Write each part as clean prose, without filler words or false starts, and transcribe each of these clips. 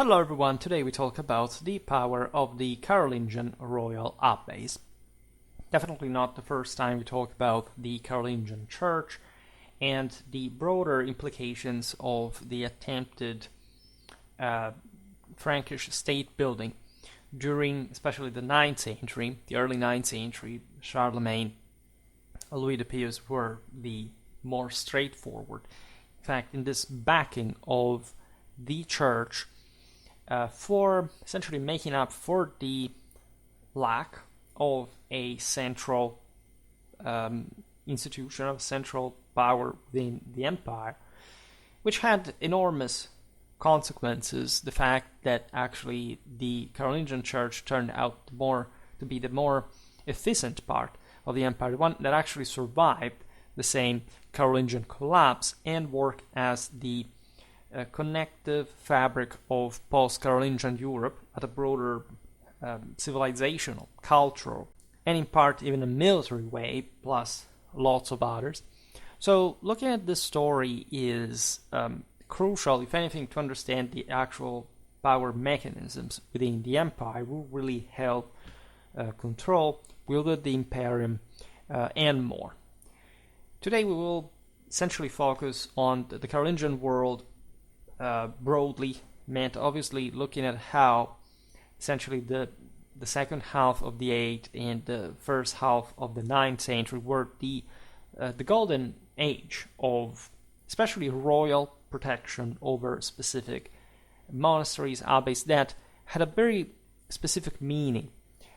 Hello everyone, today we talk about the power of the Carolingian royal abbeys. Definitely not the first time we talk about the Carolingian church and the broader implications of the attempted Frankish state building during especially the 9th century, the early 9th century. Charlemagne, Louis the Pious were the more straightforward. In fact, in this backing of the church for essentially making up for the lack of a central institution, of central power within the empire, which had enormous consequences. The fact that actually the Carolingian church turned out to be the more efficient part of the empire, the one that actually survived the same Carolingian collapse and worked as the connective fabric of post-Carolingian Europe at a broader civilizational, cultural, and in part even a military way, plus lots of others. So looking at this story is crucial, if anything, to understand the actual power mechanisms within the empire, who really help control, wielded the imperium, and more. Today we will essentially focus on the Carolingian world broadly, meant obviously looking at how essentially the second half of the 8th and the first half of the 9th century were the golden age of especially royal protection over specific monasteries, abbeys, that had a very specific meaning,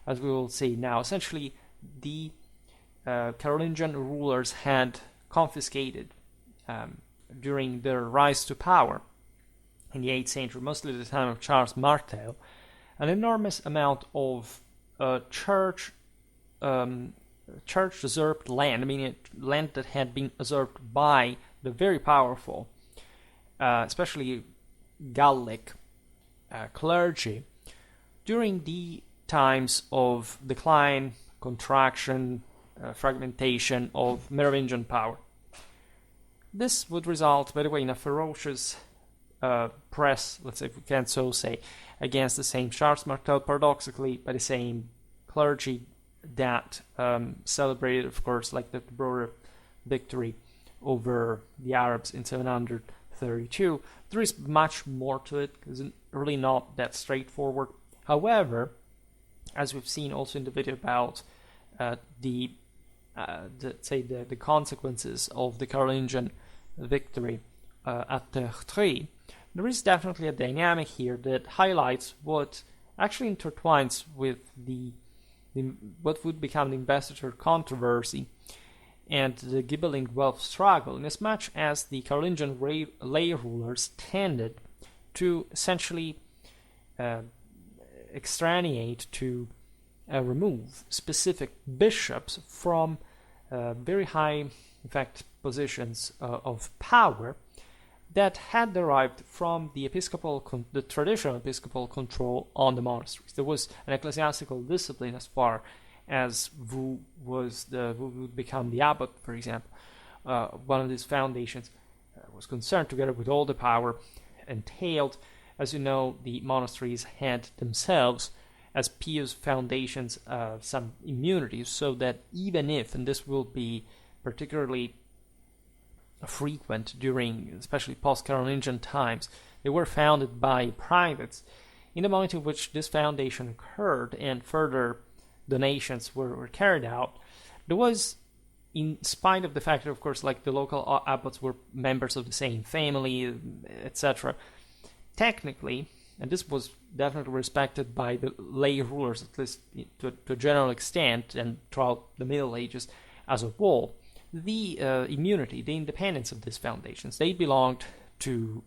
as we will see now. Essentially, the Carolingian rulers had confiscated during their rise to power in the 8th century, mostly at the time of Charles Martel, an enormous amount of church usurped land, I mean land that had been usurped by the very powerful, especially Gallic clergy, during the times of decline, contraction, fragmentation of Merovingian power. This would result, by the way, in a ferocious press, let's say, if we can so say, against the same Charles Martel, paradoxically by the same clergy that celebrated, of course, like the broader victory over the Arabs in 732. There is much more to it, because it's really not that straightforward. However, as we've seen also in the video about the consequences of the Carolingian victory at Tertrais, there is definitely a dynamic here that highlights what actually intertwines with the what would become the investiture controversy and the Ghibelline wealth struggle, in as much as the Carolingian lay rulers tended to essentially extraneate, to remove specific bishops from very high, in fact, positions of power that had derived from the traditional episcopal control on the monasteries. There was an ecclesiastical discipline as far as who would become the abbot, for example. One of these foundations was concerned, together with all the power entailed. As you know, the monasteries had themselves, as pious foundations, some immunities, so that even if, and this will be particularly frequent during especially post-Carolingian times, they were founded by privates. In the moment in which this foundation occurred and further donations were carried out, there was, in spite of the fact that, of course, like the local abbots were members of the same family, etc., technically, and this was definitely respected by the lay rulers, at least to a general extent, and throughout the Middle Ages as a whole, the immunity, the independence of these foundations, they belonged to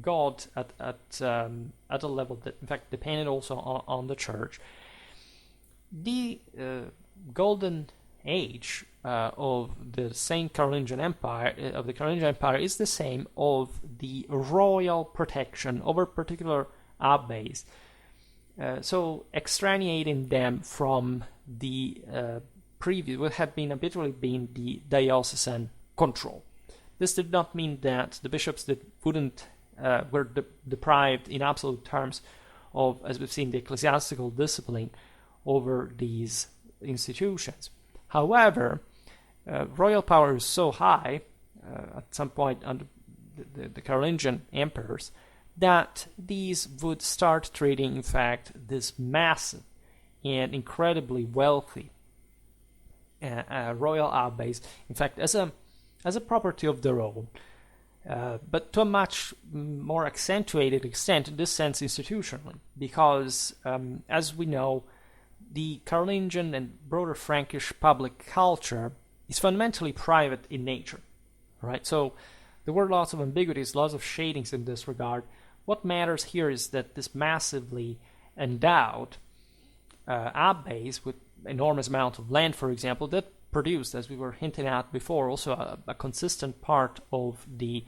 God at a level that, in fact, depended also on the church. The golden age of the same Carolingian Empire, is the same of the royal protection over particular abbeys. So extraneating them from the what had been habitually been the diocesan control. This did not mean that the bishops that wouldn't were deprived in absolute terms of, as we've seen, the ecclesiastical discipline over these institutions. However, royal power is so high at some point under the Carolingian emperors that these would start treating, in fact, this massive and incredibly wealthy royal abbeys, in fact, as a property of their own, but to a much more accentuated extent, in this sense, institutionally, because, as we know, the Carolingian and broader Frankish public culture is fundamentally private in nature, right? So there were lots of ambiguities, lots of shadings in this regard. What matters here is that this massively endowed abbeys with enormous amount of land, for example, that produced, as we were hinting at before, also a consistent part of the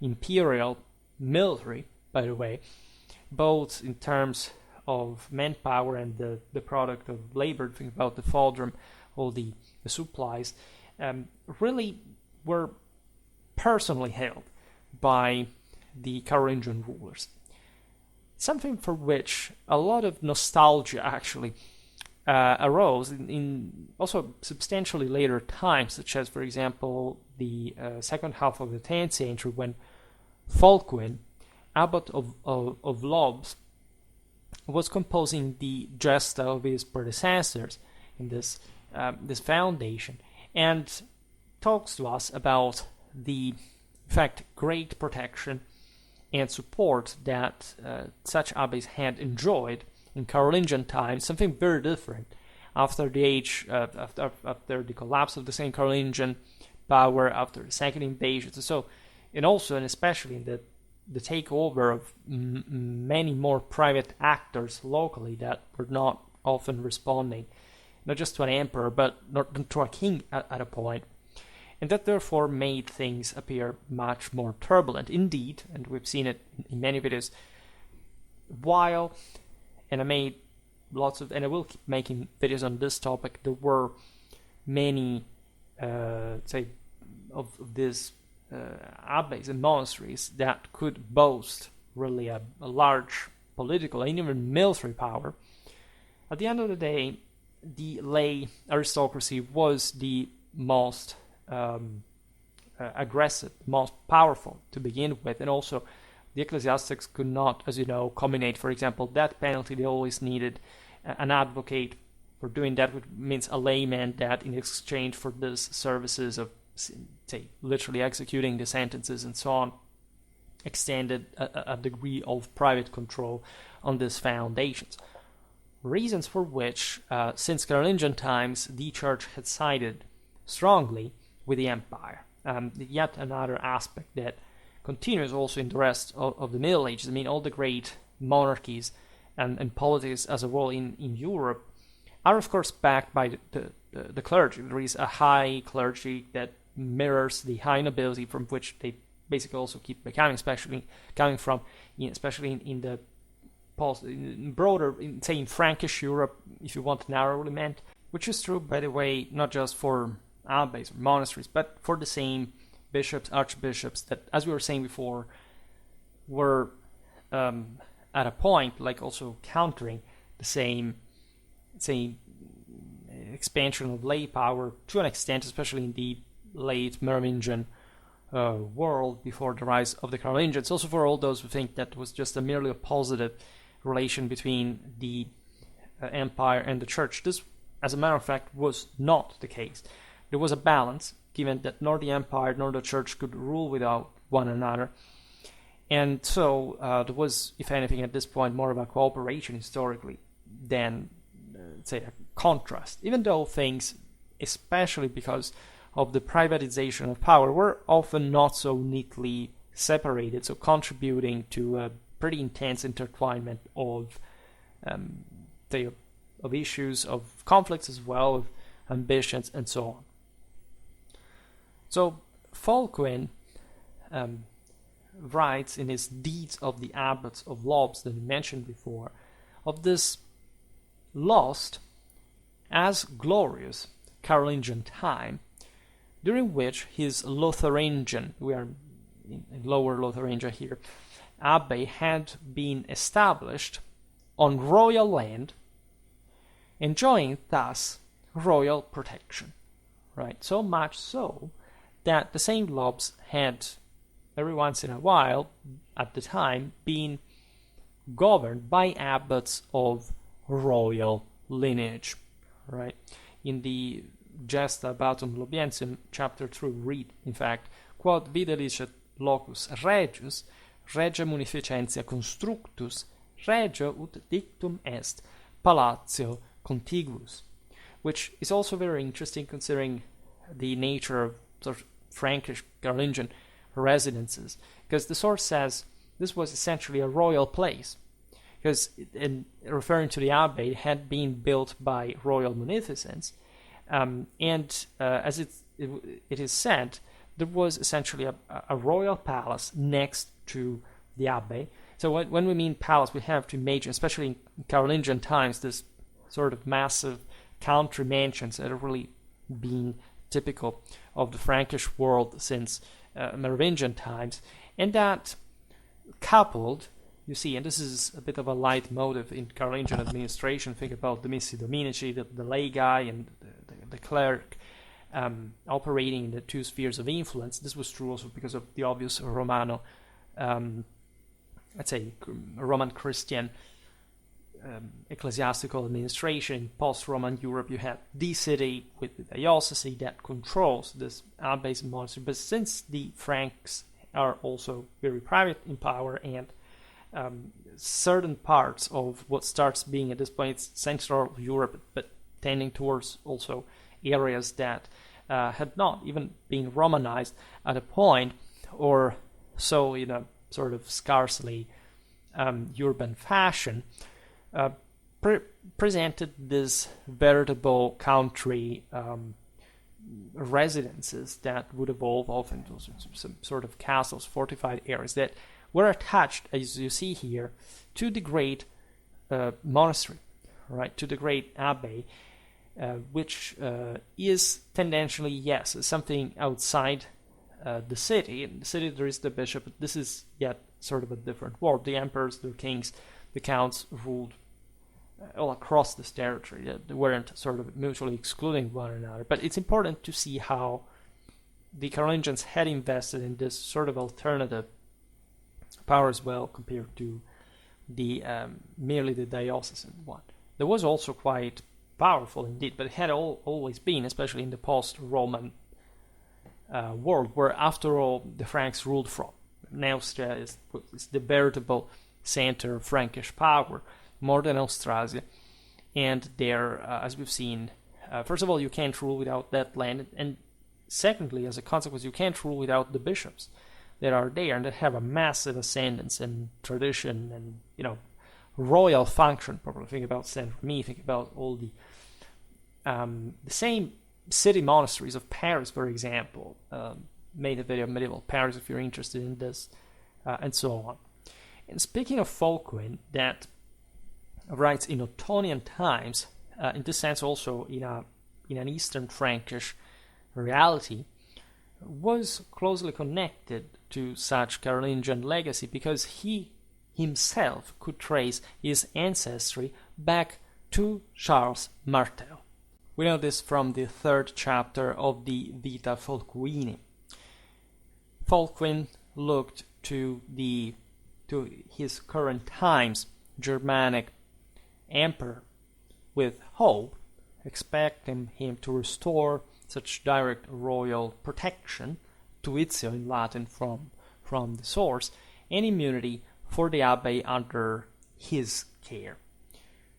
imperial military, by the way, both in terms of manpower and the product of labor. Think about the faldrum, all the supplies, really were personally held by the Carolingian rulers. Something for which a lot of nostalgia actually arose in also substantially later times, such as, for example, the second half of the 10th century, when Fulquin, abbot of Lobs, was composing the gesta of his predecessors in this foundation, and talks to us about the, in fact, great protection and support that such abbeys had enjoyed in Carolingian times, something very different after the after the collapse of the same Carolingian power, after the second invasion. So, and also and especially in the takeover of many more private actors locally that were not often responding, not just to an emperor, but not to a king at a point. And that therefore made things appear much more turbulent. Indeed, and we've seen it in many videos, while, and I made lots of, and I will keep making videos on this topic, there were many, say, of these abbeys and monasteries that could boast really a large political and even military power. At the end of the day, the lay aristocracy was the most aggressive, most powerful to begin with, and also the ecclesiastics could not, as you know, comminate, for example, death penalty. They always needed an advocate for doing that, which means a layman that, in exchange for these services of, say, literally executing the sentences and so on, extended a degree of private control on these foundations. Reasons for which, since Carolingian times, the church had sided strongly with the empire. Yet another aspect that continues also in the rest of the Middle Ages. I mean, all the great monarchies and politics as a whole in Europe are, of course, backed by the clergy. There is a high clergy that mirrors the high nobility from which they basically also keep becoming, especially coming from, especially in the broader, say, in Frankish Europe, if you want narrowly meant, which is true, by the way, not just for abbeys or monasteries, but for the same bishops, archbishops that, as we were saying before, were at a point, like, also countering the same expansion of lay power to an extent, especially in the late Merovingian world before the rise of the Carolingians. Also, for all those who think that was just merely a positive relation between the empire and the church, this, as a matter of fact, was not the case. There was a balance, given that nor the empire nor the church could rule without one another. And so there was, if anything, at this point, more of a cooperation historically than, say, a contrast. Even though things, especially because of the privatization of power, were often not so neatly separated, so contributing to a pretty intense intertwinement of, of issues, of conflicts as well, of ambitions, and so on. So Fulquin writes in his Deeds of the Abbots of Lobs that we mentioned before, of this lost as glorious Carolingian time, during which his Lotharingian, we are in Lower Lotharingia here, abbey had been established on royal land, enjoying thus royal protection, right? So much so that the St. Lobes had, every once in a while, at the time, been governed by abbots of royal lineage, right? In the Gesta Batum Lobiensium, chapter 3, read, in fact, quod vide licet locus regius, regia munificentia constructus, regio ut dictum est palatio contiguus, which is also very interesting considering the nature of sort of Frankish Carolingian residences, because the source says this was essentially a royal place, because in referring to the abbey, it had been built by royal munificence, and as it is said, there was essentially a royal palace next to the abbey. So when we mean palace, we have to imagine, especially in Carolingian times, this sort of massive country mansions that have really been typical of the Frankish world since Merovingian times, and that coupled, you see, and this is a bit of a leitmotif in Carolingian administration, think about the missi dominici, the lay guy and the cleric operating in the two spheres of influence. This was true also because of the obvious Romano, let's say, Roman Christian ecclesiastical administration. In post-Roman Europe, you had the city with the diocese that controls this abbeys and monastery. But since the Franks are also very private in power, and certain parts of what starts being at this point Central Europe, but tending towards also areas that had not even been Romanized at a point, or so in a sort of scarcely urban fashion, presented this veritable country residences that would evolve often into some sort of castles, fortified areas that were attached, as you see here, to the great monastery, right, to the great abbey, which is tendentially, yes, something outside the city. In the city there is the bishop, but this is yet sort of a different world. The emperors, the kings, the counts ruled all across this territory. They weren't sort of mutually excluding one another. But it's important to see how the Carolingians had invested in this sort of alternative power as well, compared to the merely the diocesan one. There was also quite powerful indeed, but it had always been, especially in the post-Roman world, where after all the Franks ruled from. Neustria is the veritable center of Frankish power, more than Austrasia, and there, as we've seen, first of all, you can't rule without that land, and secondly, as a consequence, you can't rule without the bishops that are there and that have a massive ascendance and tradition and, you know, royal function. Probably think about Saint Remy, think about all the same city monasteries of Paris, for example. Made a video of medieval Paris if you're interested in this, and so on. And speaking of Fulquin, that writes in Ottonian times, in this sense also in an Eastern Frankish reality, was closely connected to such Carolingian legacy because he himself could trace his ancestry back to Charles Martel. We know this from the 3rd chapter of the Vita Fulquini. Fulquin looked to his current times Germanic emperor with hope, expecting him to restore such direct royal protection, tuitio in Latin from the source, and immunity for the abbey under his care.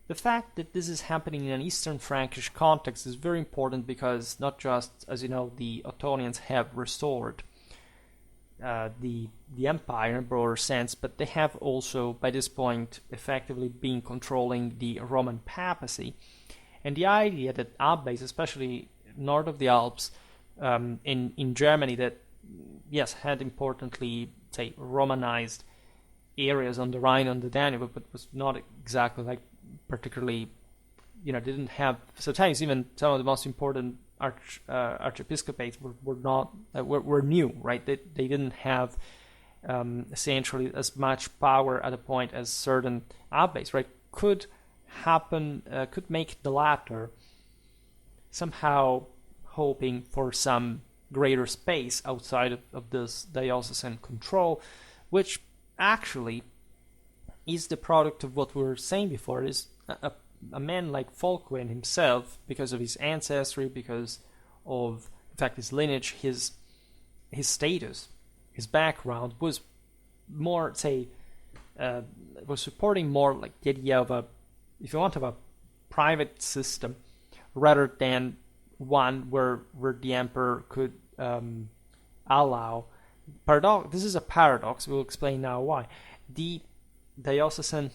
The fact that this is happening in an Eastern Frankish context is very important because not just, as you know, the Ottonians have restored the empire in a broader sense, but they have also, by this point, effectively been controlling the Roman papacy. And the idea that abbeys, especially north of the Alps, in Germany, that, yes, had importantly, say, Romanized areas on the Rhine and the Danube, but was not exactly like particularly, didn't have, sometimes even some of the most important archepiscopates were new, right? They didn't have essentially as much power at a point as certain abbeys, right, could make the latter somehow hoping for some greater space outside of this diocesan control, which actually is the product of what we were saying before. Is a man like Fulquin himself, because of his ancestry, because of, in fact, his lineage, his status, his background, was more, say, was supporting more like the idea of a, if you want, of a private system rather than one where the emperor could allow. This is a paradox. We'll explain now why. The diocesan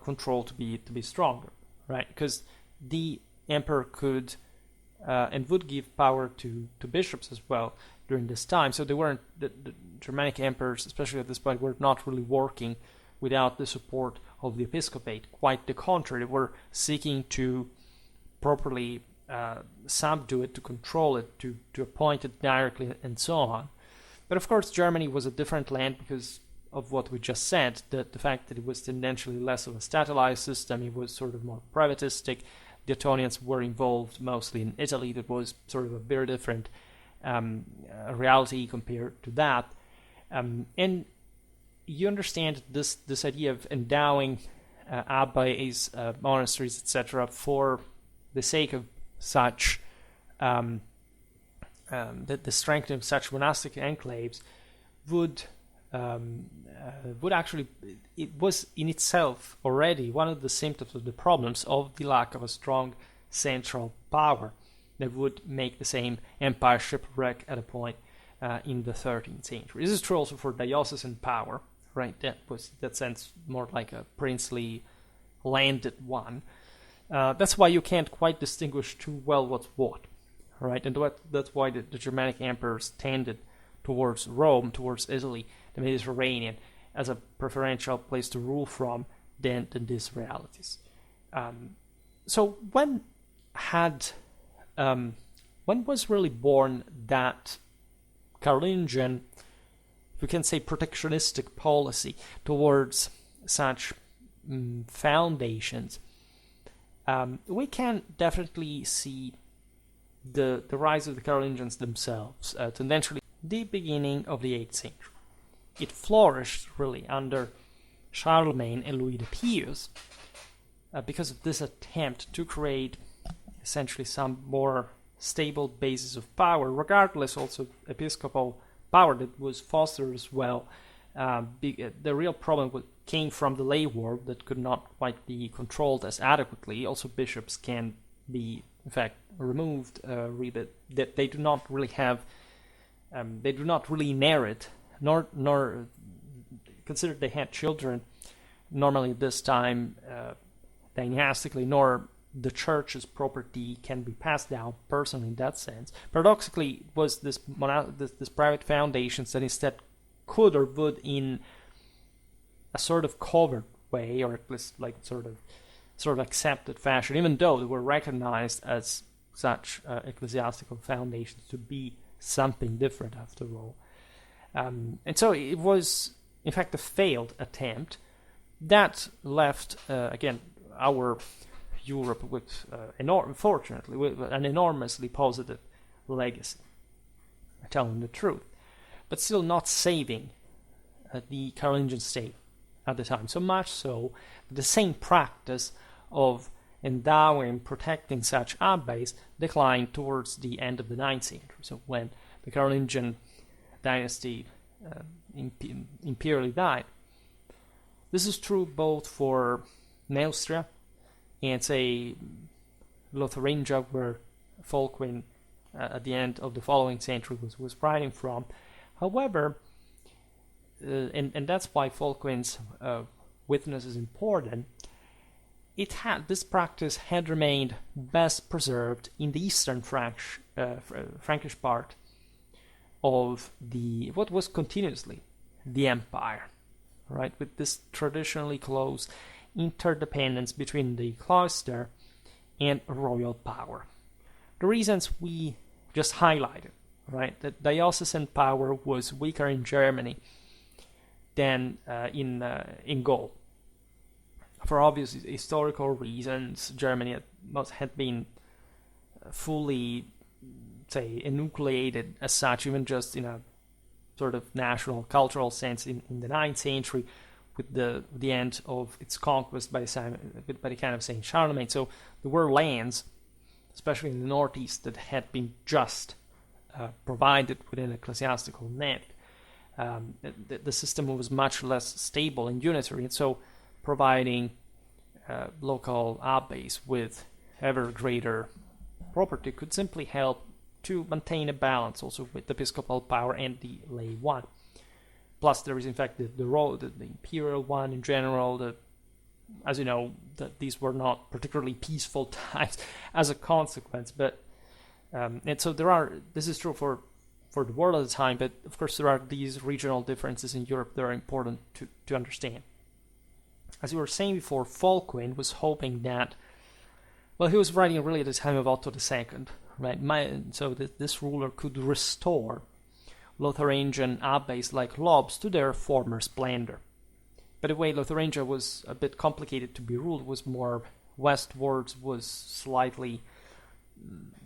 control to be stronger, right? Because the emperor could and would give power to bishops as well during this time. So they weren't, the Germanic emperors, especially at this point, were not really working without the support of the episcopate. Quite the contrary, they were seeking to properly subdue it, to control it, to appoint it directly, and so on. But of course, Germany was a different land because of what we just said, the fact that it was tendentially less of a statalized system, it was sort of more privatistic. The Ottonians were involved mostly in Italy. That was sort of a very different reality compared to that. And you understand this idea of endowing abbeys, monasteries, etc., for the sake of such the strengthening of such monastic enclaves would actually, it was in itself already one of the symptoms of the problems of the lack of a strong central power that would make the same empire shipwreck at a point in the 13th century. This is true also for diocesan power, right? That was, in that sense, more like a princely landed one. That's why you can't quite distinguish too well what's what, right? And that's why the Germanic emperors tended towards Rome, towards Italy, the Mediterranean, as a preferential place to rule from than these realities. So when was really born that Carolingian, we can say, protectionistic policy towards such foundations? We can definitely see the rise of the Carolingians themselves, tendentially the beginning of the 8th century. It flourished really under Charlemagne and Louis the Pious because of this attempt to create essentially some more stable basis of power, regardless also of episcopal power that was fostered as well. The real problem came from the lay world that could not quite be controlled as adequately. Also, bishops can be, in fact, removed. That they do not really have, they do not really inherit, nor consider they had children normally at this time dynastically, nor the church's property can be passed down personally in that sense. Paradoxically, it was this private foundations that instead could or would, in a sort of covert way, or at least like sort of accepted fashion, even though they were recognized as such ecclesiastical foundations to be something different after all. And so it was, in fact, a failed attempt that left, again, our Europe with, fortunately, with an enormously positive legacy, telling the truth, but still not saving the Carolingian state at the time. So much so that the same practice of endowing, protecting such abbeys declined towards the end of the 9th century. So when the Carolingian dynasty imperially died. This is true both for Neustria and, say, Lotharingia, where Fulquin at the end of the following century was writing from. However, and that's why Fulquin's witness is important, this practice had remained best preserved in the eastern Frankish part of what was continuously the empire, right? With this traditionally close interdependence between the cloister and royal power. The reasons we just highlighted, right? That diocesan power was weaker in Germany than in Gaul. For obvious historical reasons, Germany had been fully, say, enucleated as such, even just in a sort of national cultural sense in the 9th century, with the end of its conquest by the kind of Saint Charlemagne. So there were lands, especially in the northeast, that had been just provided with an ecclesiastical net. The system was much less stable and unitary, and so providing local abbeys with ever greater property could simply help to maintain a balance also with the episcopal power and the lay one. Plus, there is in fact the imperial one in general. As you know, these were not particularly peaceful times as a consequence. But and so this is true for the world at the time. But of course, there are these regional differences in Europe that are important to understand. As you were saying before, Fulquin was hoping that, well, he was writing really at the time of Otto II, right? So that this ruler could restore Lotharingian abbeys like Lobs to their former splendor. By the way, Lotharingia was a bit complicated to be ruled, was more westwards, was slightly,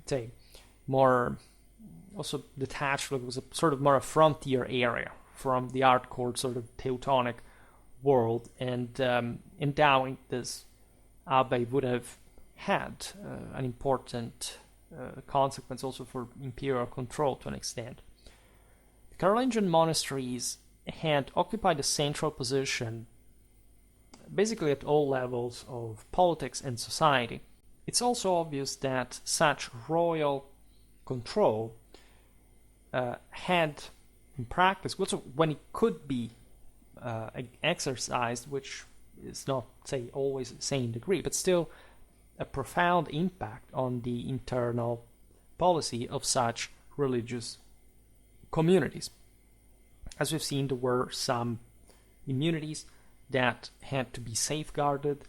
say, more also detached, it was a sort of more a frontier area from the hardcore sort of Teutonic world, and endowing this abbey would have had an important consequence also for imperial control to an extent. The Carolingian monasteries had occupied a central position basically at all levels of politics and society. It's also obvious that such royal control had in practice, also when it could be exercised, which is not, say, always the same degree, but still a profound impact on the internal policy of such religious communities. As we've seen, there were some immunities that had to be safeguarded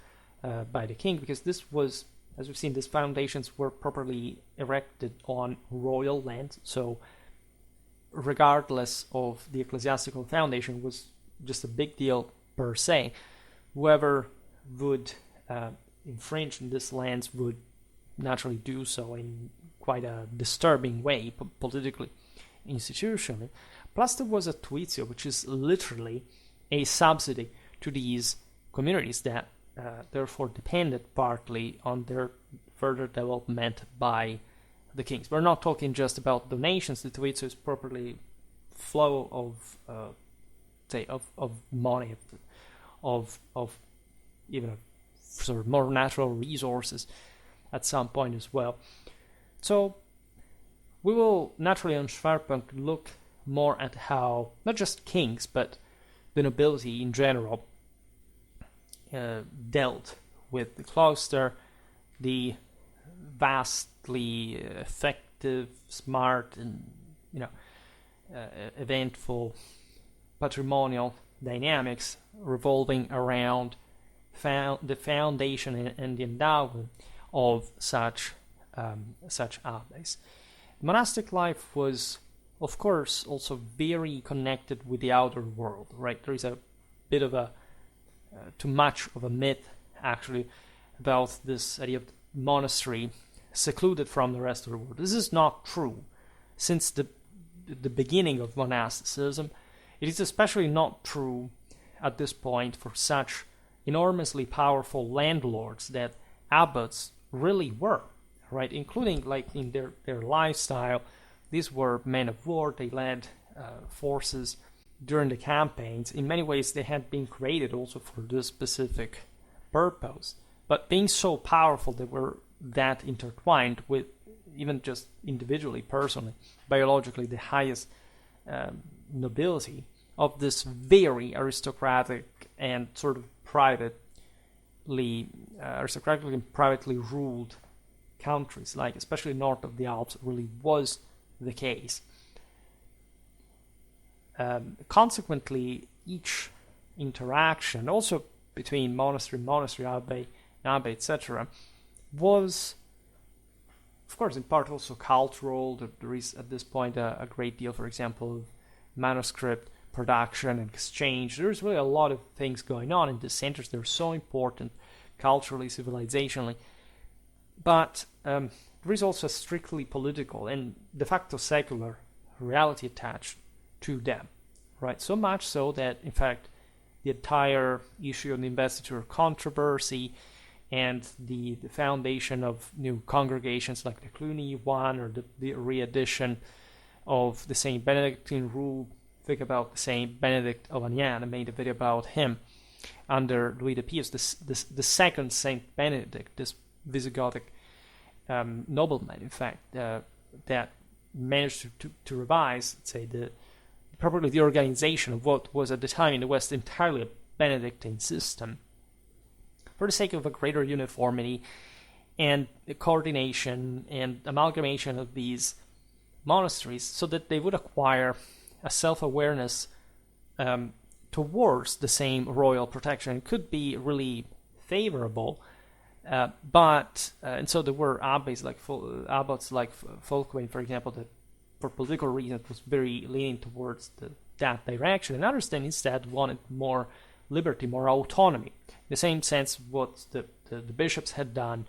by the king, because this was, as we've seen, these foundations were properly erected on royal land, so regardless of the ecclesiastical foundation was just a big deal per se. Whoever would infringe in these lands would naturally do so in quite a disturbing way, politically, institutionally. Plus there was a tuitio, which is literally a subsidy to these communities that therefore depended partly on their further development by the kings. We're not talking just about donations. The tuitio is properly flow of of money, of even sort of more natural resources at some point as well. So we will naturally on Schwerpunkt look more at how not just kings but the nobility in general dealt with the cloister, the vastly effective, smart, and eventful patrimonial dynamics revolving around the foundation and the endowment of such abbeys. Monastic life was, of course, also very connected with the outer world, right? There is a bit of too much of a myth, actually, about this idea of monastery secluded from the rest of the world. This is not true. Since the beginning of monasticism, it is especially not true at this point for such enormously powerful landlords that abbots really were, right? Including like in their lifestyle. These were men of war. They led forces during the campaigns. In many ways, they had been created also for this specific purpose. But being so powerful, they were that intertwined with, even just individually, personally, biologically, the highest nobility of this very aristocratic and sort of aristocratically and privately ruled countries, like especially north of the Alps, really was the case. Consequently, each interaction, also between monastery, abbey, etc., was, of course, in part also cultural. There is at this point a great deal, for example, of manuscript production and exchange. There's really a lot of things going on in the centers. They're so important culturally, civilizationally. But there is also a strictly political and de facto secular reality attached to them, right? So much so that, in fact, the entire issue of the investiture controversy and the foundation of new congregations like the Cluny one, or the re-edition of the Saint Benedictine rule. Think about the Saint Benedict of Aniane. I made a video about him under Louis the Pius, the second Saint Benedict, this Visigothic nobleman, in fact, that managed to revise, let's say, probably the organization of what was at the time in the West entirely a Benedictine system, for the sake of a greater uniformity and coordination and amalgamation of these monasteries, so that they would acquire a self-awareness towards the same royal protection. It could be really favorable, and so there were abbeys abbots like Folkwain, for example, that for political reasons was very leaning towards that direction, and others then instead wanted more liberty, more autonomy. In the same sense what the bishops had done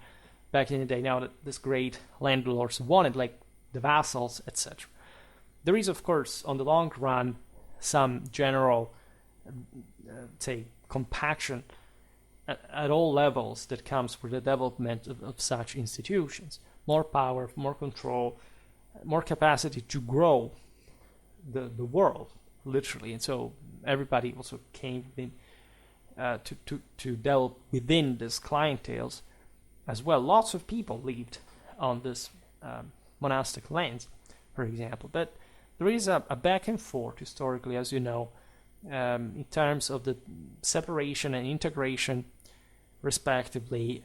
back in the day, now that this great landlords wanted, like the vassals, etc. There is, of course, on the long run, some general, say, compaction at all levels that comes with the development of such institutions. More power, more control, more capacity to grow the world, literally. And so everybody also came in to delve within these clienteles as well. Lots of people lived on this monastic lands, for example. But there is a back and forth historically, as you know, in terms of the separation and integration, respectively,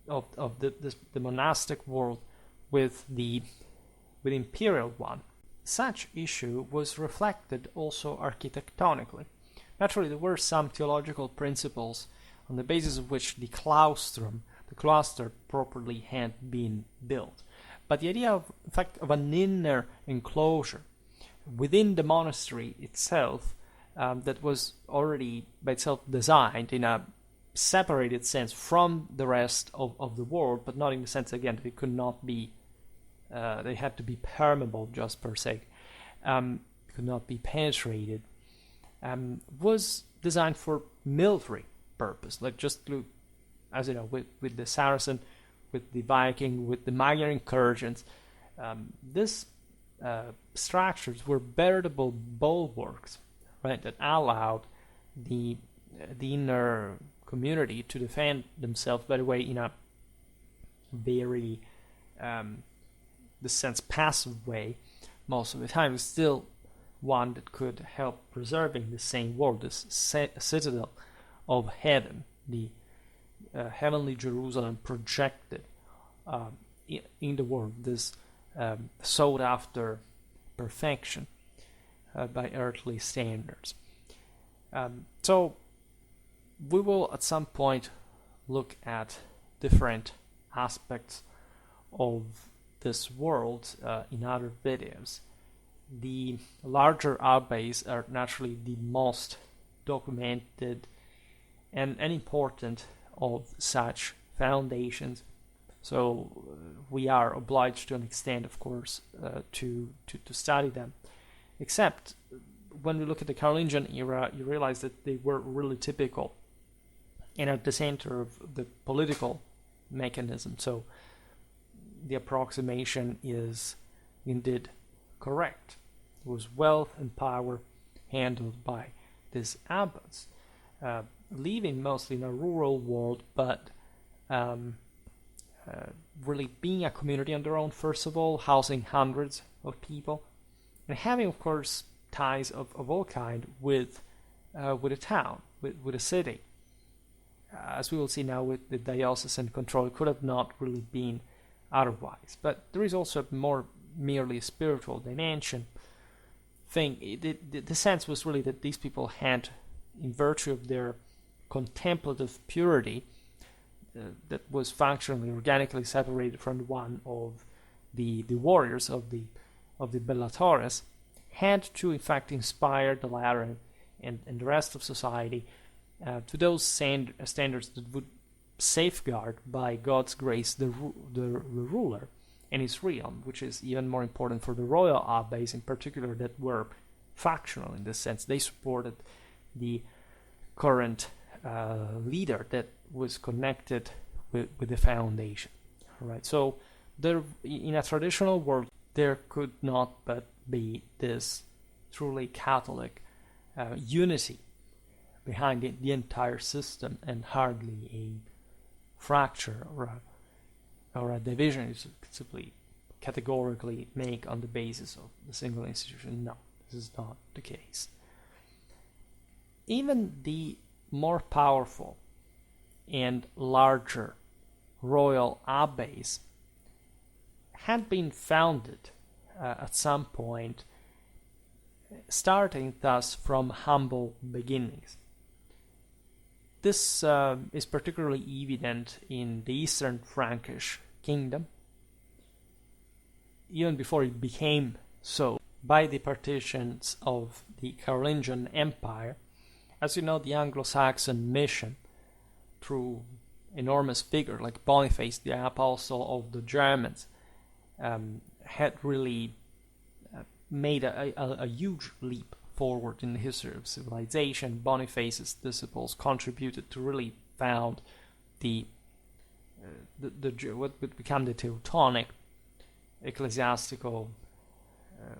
of the monastic world with the imperial one. Such issue was reflected also architectonically. Naturally, there were some theological principles on the basis of which the cloister properly had been built. But the idea of, in fact, of an inner enclosure within the monastery itself, that was already by itself designed in a separated sense from the rest of the world, but not in the sense, again, that it could not be, they had to be permeable just per se, could not be penetrated, was designed for military purpose, like just look, as you know, with the Saracen, with the Viking, with the Magyar incursions. These structures were veritable bulwarks, right, that allowed the inner community to defend themselves, by the way, in a very, the sense, passive way most of the time. It's still one that could help preserving the same world, this citadel of heaven, the heavenly Jerusalem projected in the world, this sought after perfection by earthly standards. So we will at some point look at different aspects of this world in other videos. The larger abbeys are naturally the most documented and important of such foundations. So we are obliged to an extent, of course, to study them. Except when we look at the Carolingian era, you realize that they were really typical and at the center of the political mechanism. So the approximation is indeed correct. It was wealth and power handled by these abbots, living mostly in a rural world, but really being a community on their own, first of all, housing hundreds of people, and having, of course, ties of all kind with a town, with a city. As we will see now with the diocesan control, it could have not really been otherwise. But there is also a more merely spiritual dimension thing. The sense was really that these people had, in virtue of their contemplative purity, that was functionally, organically separated from the one of the warriors, of the bellatores, had to in fact inspire the latter and the rest of society to those standards that would safeguard by God's grace the ruler and his realm, which is even more important for the royal abbeys in particular, that were factional in this sense. They supported the current leader that was connected with the foundation. All right, so there, in a traditional world, there could not but be this truly Catholic unity behind the entire system, and hardly a fracture or a division you could simply categorically make on the basis of the single institution. No, this is not the case. Even the more powerful and larger royal abbeys had been founded at some point, starting thus from humble beginnings. This is particularly evident in the Eastern Frankish kingdom, even before it became so by the partitions of the Carolingian Empire. As you know, the Anglo-Saxon mission, through enormous figure like Boniface, the apostle of the Germans, had really made a huge leap forward in the history of civilization. Boniface's disciples contributed to really found the what would become the Teutonic ecclesiastical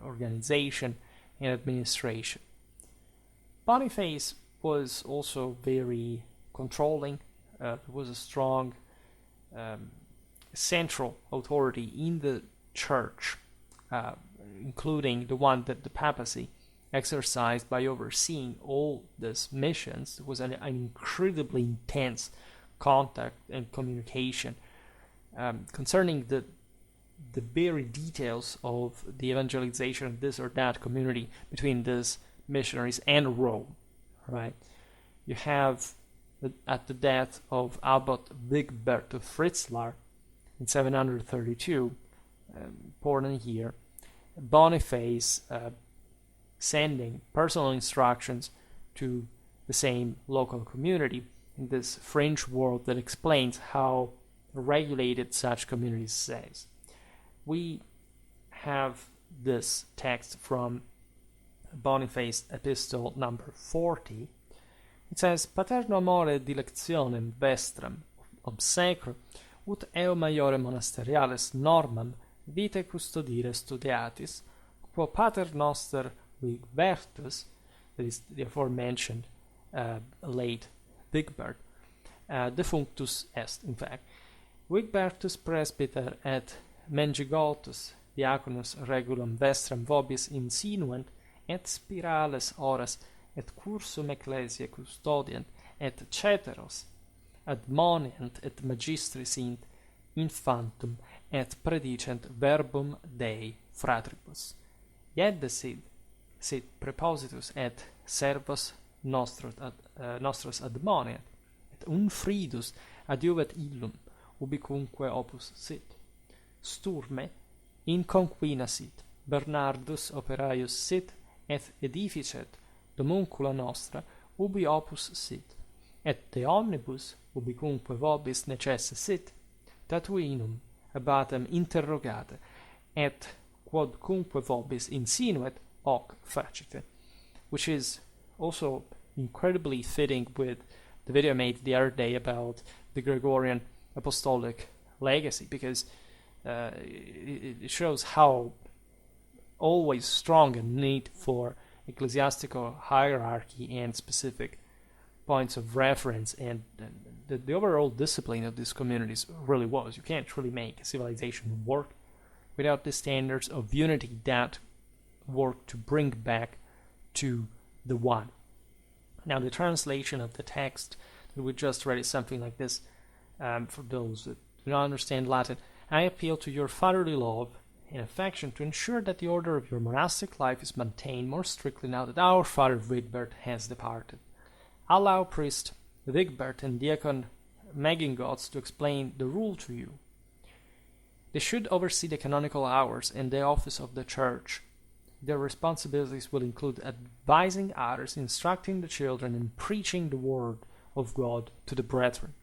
organization and administration. Boniface was also very controlling. Was a strong central authority in the church, including the one that the papacy exercised by overseeing all these missions. It was an incredibly intense contact and communication concerning the very details of the evangelization of this or that community between these missionaries and Rome. Right? You have, at the death of Abbot Wigbert of Fritzlar in 732, important here, Boniface sending personal instructions to the same local community in this fringe world that explains how regulated such communities says. We have this text from Boniface epistle number 40. It says, Paterno amore dilectionem vestram obsecro, ut eo maiore monasteriales normam vitae custodire studiatis, quo pater noster Wigbertus, that is the aforementioned late Wigbert, defunctus est, in fact. Wigbertus presbyter et mengigotus diaconus regulum vestram vobis insinuant, et spirales horas et cursum ecclesiae custodiant, et ceteros admonient et magistri sint infantum, et predicent verbum Dei fratribus. Ieddesid sit prepositus et servos nostros admoniat, et unfridus adiuvet illum ubicunque opus sit. Sturme in conquina sit, Bernardus operaius sit, et edificet domuncula nostra ubi opus sit, et de omnibus ubicunque vobis necesse sit, tatuinum abbatem interrogate, et quodcunque vobis insinuet hoc facite, which is also incredibly fitting with the video I made the other day about the Gregorian apostolic legacy, because it shows how always strong a need for ecclesiastical hierarchy and specific points of reference, and the overall discipline of these communities really was. You can't really make civilization work without the standards of unity that work to bring back to the one. Now, the translation of the text that we just read is something like this. For those that do not understand Latin, I appeal to your fatherly love and affection to ensure that the order of your monastic life is maintained more strictly now that our father Wigbert has departed. Allow priest Wigbert and diacon Megingots to explain the rule to you. They should oversee the canonical hours and the office of the church, their responsibilities will include advising others, instructing the children, and preaching the word of God to the brethren.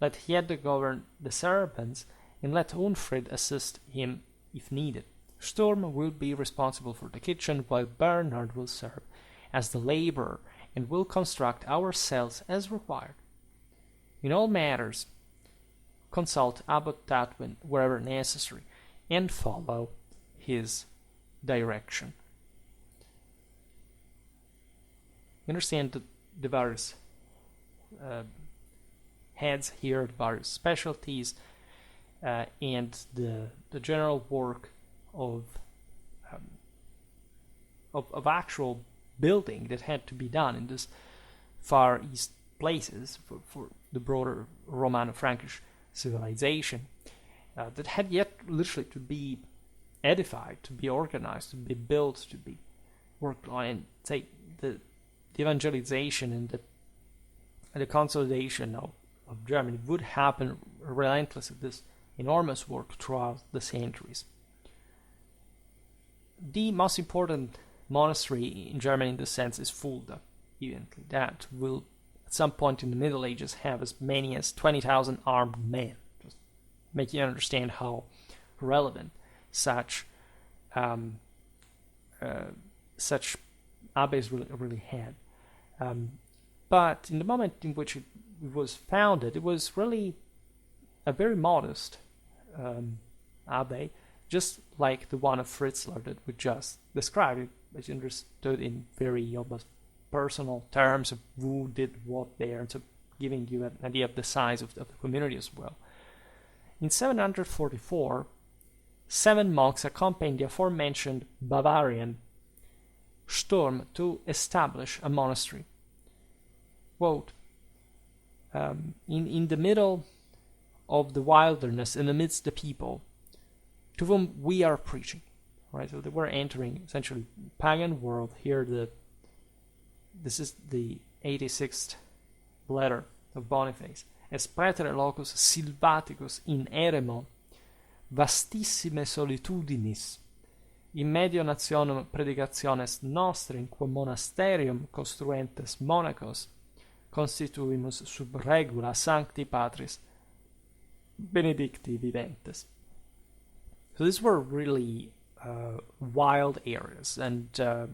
Let Hiede govern the servants, and let Unfrid assist him if needed. Sturm will be responsible for the kitchen, while Bernhard will serve as the laborer and will construct our cells as required. In all matters, consult Abbot Tatwin wherever necessary, and follow his direction. You understand the various heads here, the various specialties, and the general work of actual building that had to be done in this Far East places for the broader Romano-Frankish civilization that had yet literally to be edified, to be organized, to be built, to be worked on, and say the evangelization and the consolidation of Germany would happen relentlessly, this enormous work throughout the centuries. The most important monastery in Germany in this sense is Fulda, evidently. That will at some point in the Middle Ages have as many as 20,000 armed men. Just make you understand how relevant such abbeys really had. But in the moment in which it was founded, it was really a very modest abbey, just like the one of Fritzlar that we just described. It was understood in very almost personal terms of who did what there, and so giving you an idea of the size of the community as well. In 744, 7 monks accompanied the aforementioned Bavarian Sturm to establish a monastery. Quote, in the middle of the wilderness and amidst the people to whom we are preaching. Right, so they were entering essentially pagan world. Here this is the 86th letter of Boniface. Es praetere locus silvaticus in eremo vastissime solitudinis in medio nationum predicationes nostre in quo monasterium construentes monacos constituimus sub regula sancti patris benedicti viventes. So these were really wild areas, and there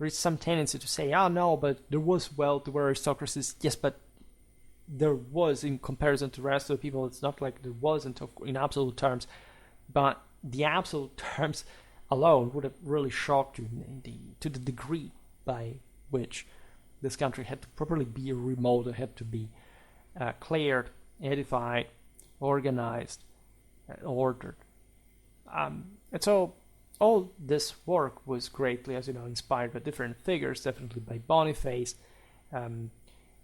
is some tendency to say, no, but there was wealth, there were aristocracies. Yes, but there was, in comparison to the rest of the people. It's not like there wasn't in absolute terms, but the absolute terms alone would have really shocked you to the degree by which this country had to properly be remote, it had to be cleared, edified, organized, ordered. And so all this work was greatly, as you know, inspired by different figures, definitely by Boniface.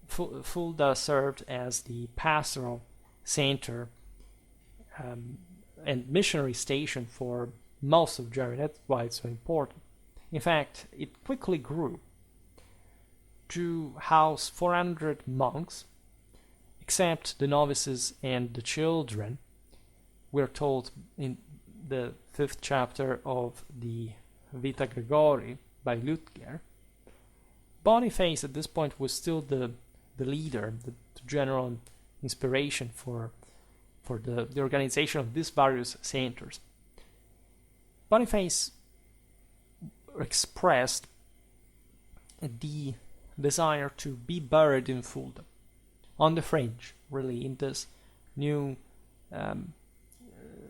Fulda served as the pastoral center and missionary station for most of Germany. That's why it's so important. In fact, it quickly grew to house 400 monks, except the novices and the children. We're told in the 5th chapter of the Vita Gregori by Lütger. Boniface at this point was still the leader, the general inspiration for the organization of these various centers. Boniface expressed the desire to be buried in Fulda, on the fringe, really, in this new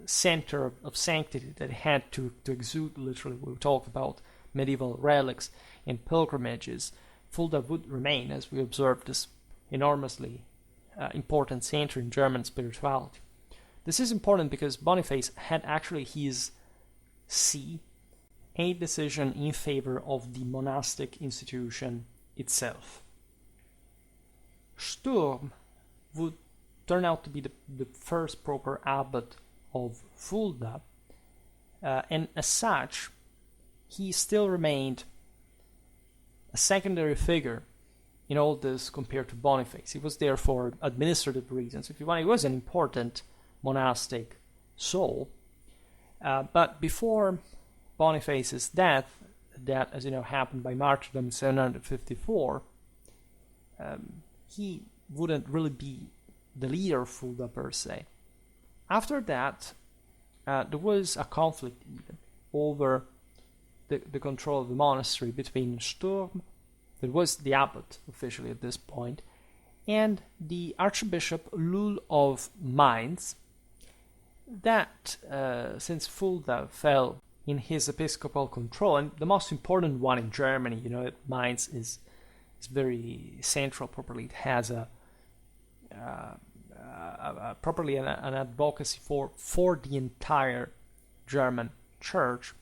center of sanctity that had to exude, literally. We talked about medieval relics and pilgrimages. Fulda would remain, as we observed, this enormously important center in German spirituality. This is important because Boniface had actually his see a decision in favor of the monastic institution itself. Sturm would turn out to be the first proper abbot of Fulda, and as such, he still remained a secondary figure in all this compared to Boniface. He was there for administrative reasons. If you want, he was an important monastic soul, but before Boniface's death, that, as you know, happened by martyrdom in 754, he wouldn't really be the leader of Fulda per se. After that, there was a conflict even over the control of the monastery between Sturm, that was the abbot officially at this point, and the Archbishop Lul of Mainz, that since Fulda fell in his episcopal control, and the most important one in Germany, you know, Mainz is very central properly. It has properly an advocacy for the entire German church,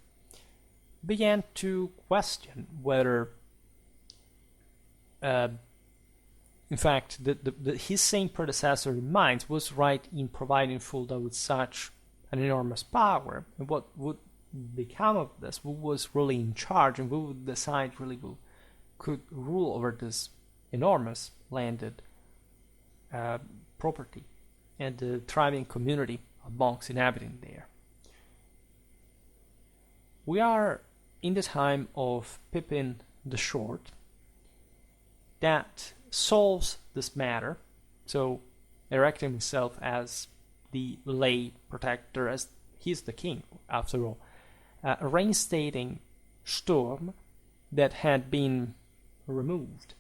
began to question whether in fact his same predecessor in Mainz was right in providing Fulda with such an enormous power, and what would become of this, who was really in charge and who would decide really who could rule over this enormous landed property and the thriving community of monks inhabiting there. We are in the time of Pippin the Short, that solves this matter, so erecting himself as the lay protector, as he's the king after all, reinstating Sturm, that had been removed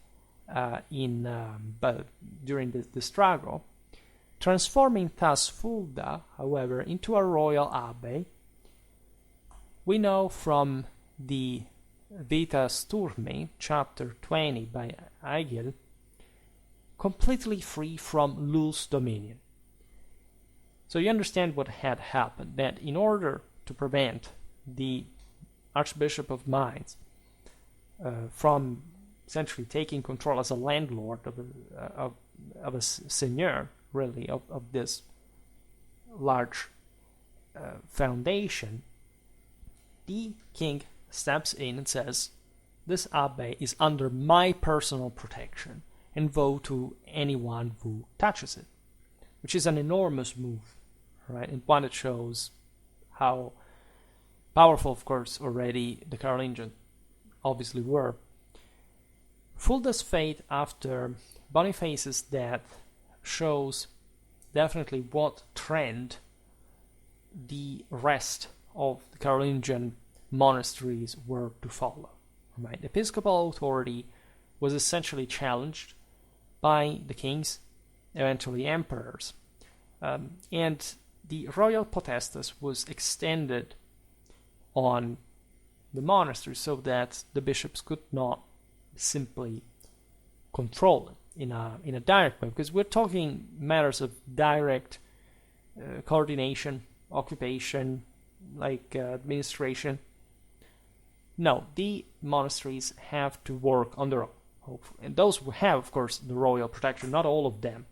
during the struggle, transforming thus Fulda, however, into a royal abbey. We know from the Vita Sturmi, chapter 20 by Eigel, completely free from Lul's dominion. So you understand what had happened, that in order to prevent the Archbishop of Mainz from essentially taking control as a landlord of a seigneur, really, of this large foundation, the king steps in and says, this abbey is under my personal protection, and woe to anyone who touches it, which is an enormous move, right? And one that shows how powerful, of course, already the Carolingian obviously were. Fulda's fate after Boniface's death shows definitely what trend the rest of the Carolingian monasteries were to follow. Right? Episcopal authority was essentially challenged by the kings, eventually emperors, and the royal potestas was extended on the monastery so that the bishops could not simply control it in a direct way, because we're talking matters of direct coordination, occupation, like administration. No, the monasteries have to work on their own, hopefully. And those who have, of course, the royal protection, not all of them,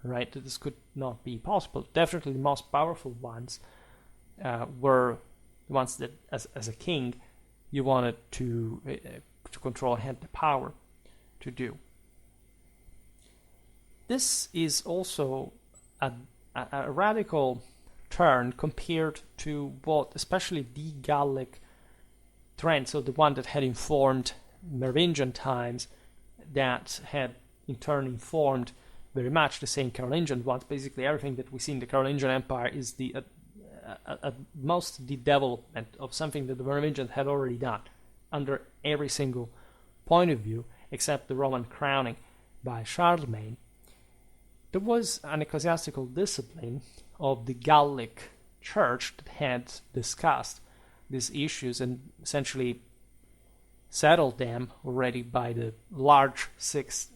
right? This could not be possible. Definitely the most powerful ones were the ones that, as a king, you wanted to control and had the power to do. This is also a radical turn compared to what, especially the Gallic trend, so the one that had informed Merovingian times, that had in turn informed very much the same Carolingian ones. Basically everything that we see in the Carolingian Empire is the most the development of something that the Merovingians had already done under every single point of view, except the Roman crowning by Charlemagne. There was an ecclesiastical discipline of the Gallic Church that had discussed these issues and essentially settled them already by the large sixth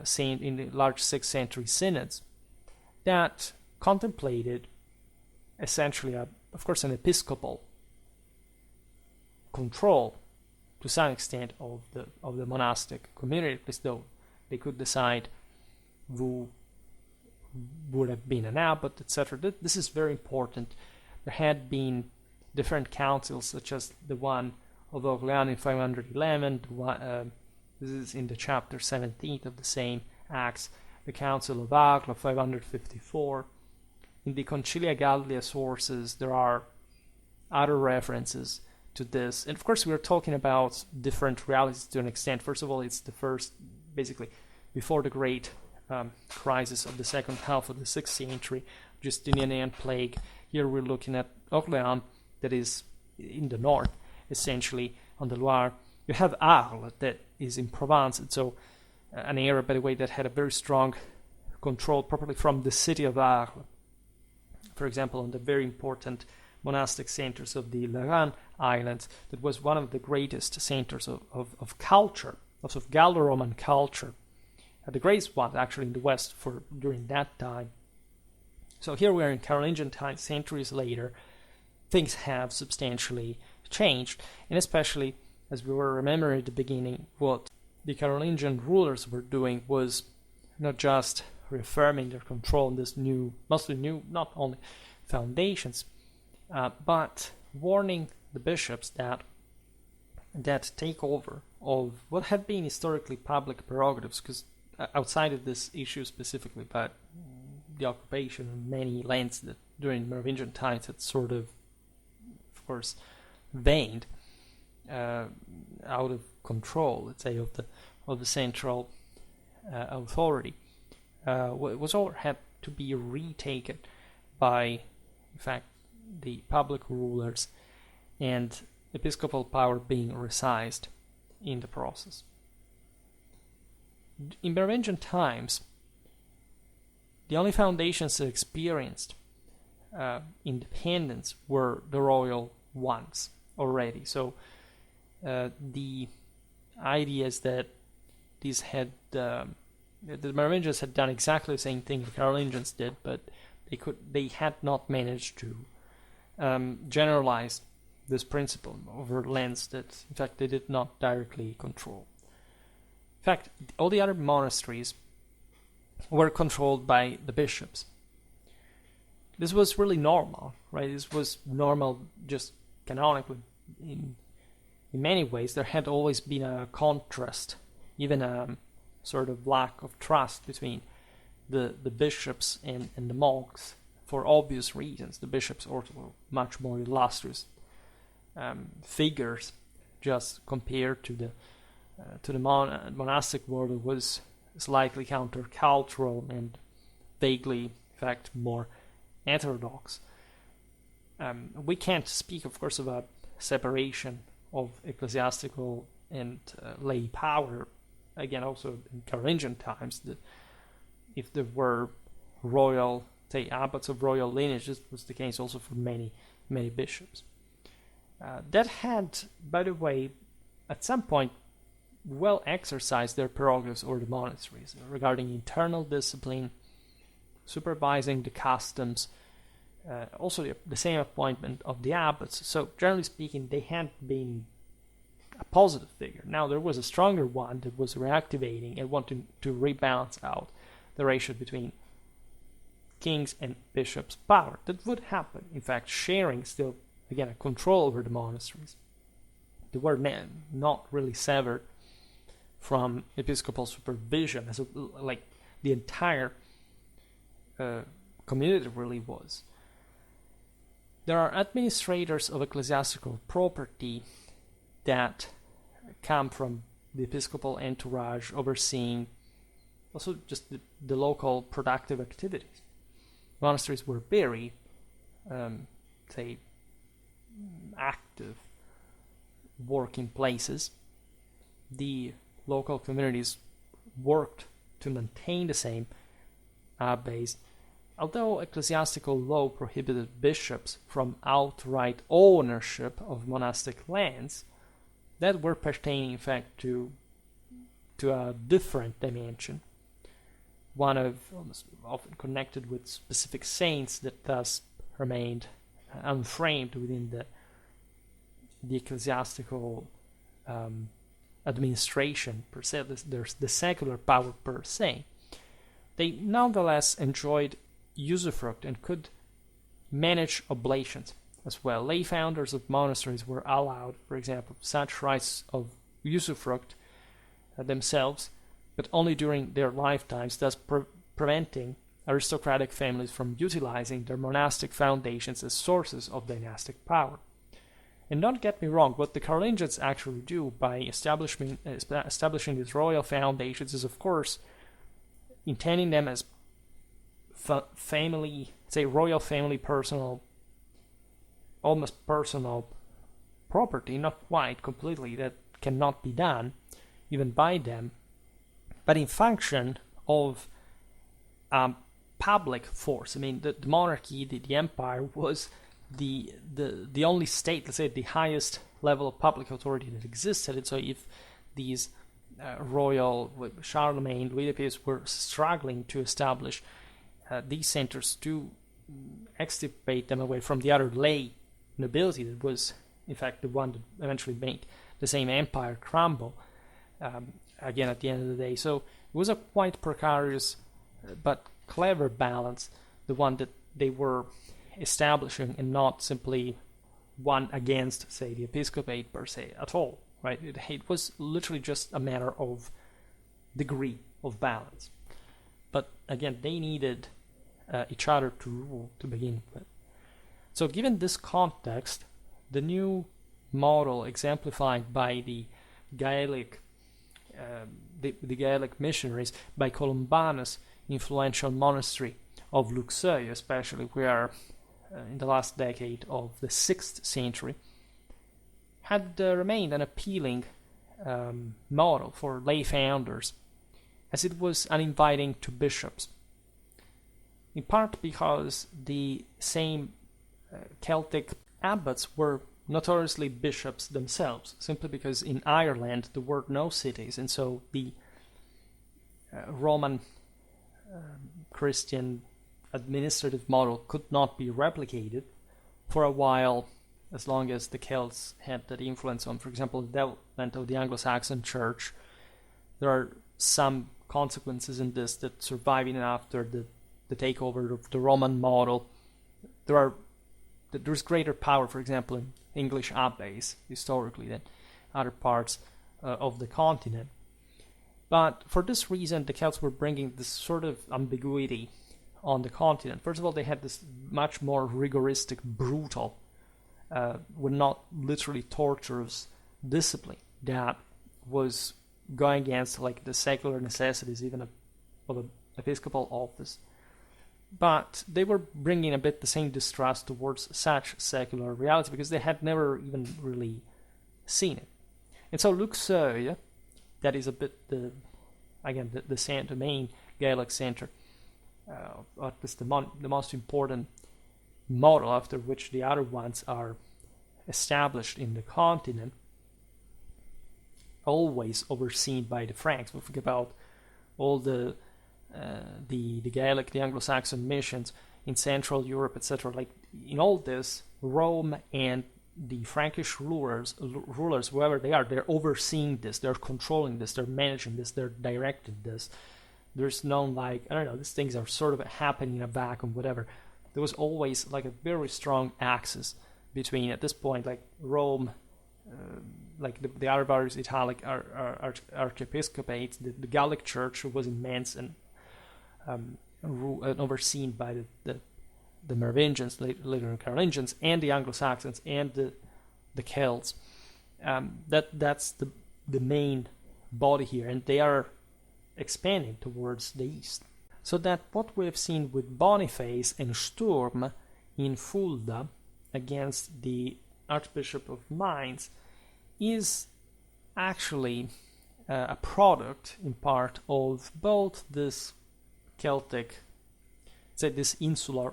century synods that contemplated essentially, of course, an episcopal control to some extent of the monastic community, at least though they could decide who would have been an abbot, etc. This is very important. There had been different councils, such as the one of Orleans in 511. This is in the chapter 17 of the same Acts. The Council of Agles, 554. In the Concilia Gallia sources, there are other references to this. And of course, we're talking about different realities to an extent. First of all, it's the first, basically, before the great crisis of the second half of the 6th century, Justinian plague. Here we're looking at Orléans, that is in the north, essentially on the Loire. You have Arles, that is in Provence, and so an area, by the way, that had a very strong control properly from the city of Arles. For example, on the very important monastic centers of the Lorraine Islands, that was one of the greatest centers of culture, of Gallo-Roman culture, the greatest one actually in the West for during that time. So here we are in Carolingian times, centuries later. Things have substantially changed, and especially as we were remembering at the beginning, what the Carolingian rulers were doing was not just reaffirming their control on this new, mostly new, not only foundations, but warning the bishops that takeover of what had been historically public prerogatives, because outside of this issue specifically, but the occupation of many lands that during Merovingian times had sort of course, waned out of control, let's say, of the central authority, was all had to be retaken by, in fact, the public rulers, and episcopal power being resized in the process. In Merovingian times, the only foundations that experienced independence were the royal ones already. So the idea is that these had the Merovingians had done exactly the same thing the Carolingians did, but they had not managed to generalize this principle over lands that, in fact, they did not directly control. In fact, all the other monasteries were controlled by the bishops. This was really normal, right? This was normal just canonically. In many ways, there had always been a contrast, even a sort of lack of trust between the bishops and the monks, for obvious reasons. The bishops also were much more illustrious figures, just compared to the monastic world, that was slightly countercultural and vaguely, in fact, more heterodox. We can't speak, of course, of a separation of ecclesiastical and lay power. Again, also in Carolingian times, if there were royal, say, abbots of royal lineage, this was the case also for many bishops. That had, by the way, at some point, well exercised their prerogatives over the monasteries regarding internal discipline, supervising the customs, also the same appointment of the abbots. So generally speaking, they had been a positive figure. Now there was a stronger one that was reactivating and wanting to rebalance out the ratio between kings and bishops' power. That would happen, in fact, sharing still, again, a control over the monasteries. They were not really severed from episcopal supervision, as like the entire community really was. There are administrators of ecclesiastical property that come from the episcopal entourage, overseeing also just the local productive activities. Monasteries were very, say, active working places. The local communities worked to maintain the same abbeys, although ecclesiastical law prohibited bishops from outright ownership of monastic lands that were pertaining, in fact, to a different dimension, one of almost often connected with specific saints that thus remained unframed within the ecclesiastical administration per se. There's the secular power per se. They nonetheless enjoyed usufruct and could manage oblations as well. Lay founders of monasteries were allowed, for example, such rights of usufruct themselves, but only during their lifetimes, thus preventing aristocratic families from utilizing their monastic foundations as sources of dynastic power. And don't get me wrong, what the Carolingians actually do by establishing these royal foundations is, of course, intending them as family, say, royal family personal, almost personal property, not quite completely, that cannot be done even by them, but in function of public force. I mean, the monarchy, the empire, was the only state, let's say, the highest level of public authority that existed. And so if these royal, Charlemagne, Louis XV, were struggling to establish these centers to extirpate them away from the other lay nobility that was, in fact, the one that eventually made the same empire crumble, again, at the end of the day. So it was a quite precarious but clever balance, the one that they were establishing, and not simply one against, say, the episcopate per se at all, right? It was literally just a matter of degree of balance. But again, they needed each other to rule to begin with. So given this context, the new model exemplified by the Gaelic missionaries, by Columbanus' influential monastery of Luxeuil, especially, where in the last decade of the 6th century, had remained an appealing model for lay founders, as it was uninviting to bishops, in part because the same Celtic abbots were notoriously bishops themselves, simply because in Ireland there were no cities, and so the Roman Christian administrative model could not be replicated for a while, as long as the Celts had that influence on, for example, the development of the Anglo-Saxon Church. There are some consequences in this that survive even after the takeover of the Roman model. There's greater power, for example, in English abbeys historically than other parts of the continent. But for this reason, the Celts were bringing this sort of ambiguity on the continent. First of all, they had this much more rigoristic, brutal, when not literally torturous, discipline that was going against like the secular necessities even of an episcopal office. But they were bringing a bit the same distrust towards such secular reality because they had never even really seen it. And so Luxeuil, that is a bit the main Gaelic center, at least the most important model after which the other ones are established in the continent, always overseen by the Franks. We think about all the Gaelic, the Anglo-Saxon missions in Central Europe, etc. Like in all this, Rome and the Frankish rulers, whoever they are, they're overseeing this, they're controlling this, they're managing this, they're directing this. There's no these things are sort of happening in a vacuum, whatever. There was always like a very strong axis between, at this point, like Rome, like the other various Italic archiepiscopates, the Gallic Church was immense and overseen by the Merovingians, later Carolingians, and the Anglo-Saxons and the Celts. That's the main body here, and they are expanding towards the east. So that what we have seen with Boniface and Sturm in Fulda against the Archbishop of Mainz is actually a product, in part, of both this Celtic, say this insular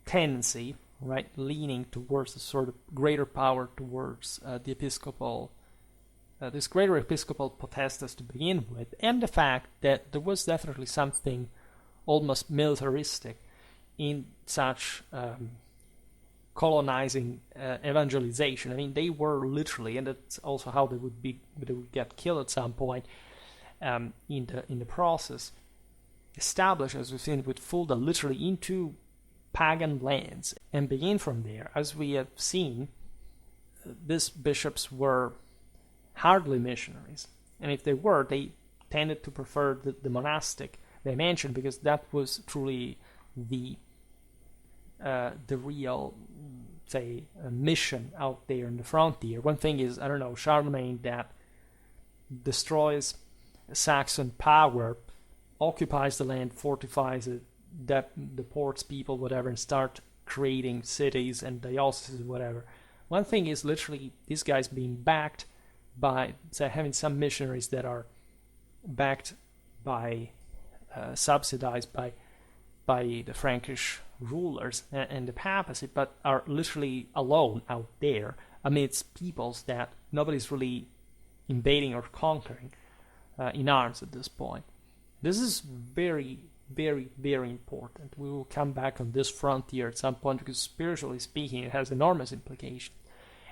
tendency, right, leaning towards a sort of greater power towards the episcopal, this greater episcopal potestas to begin with, and the fact that there was definitely something almost militaristic in such colonizing evangelization. I mean, they were literally, and that's also how they would get killed at some point in the process, established, as we've seen with Fulda, literally into pagan lands, and begin from there. As we have seen, these bishops were hardly missionaries, and if they were, they tended to prefer the monastic dimension, because that was truly the real say, a mission out there in the frontier. One thing is, I don't know, Charlemagne that destroys Saxon power, occupies the land, fortifies it, deports people, whatever, and start creating cities and dioceses, whatever. One thing is literally these guys being backed by, say, having some missionaries that are backed by, subsidized by the Frankish rulers and the papacy, but are literally alone out there amidst peoples that nobody's really invading or conquering in arms at this point. This is very, very, very important. We will come back on this frontier at some point because spiritually speaking it has enormous implications.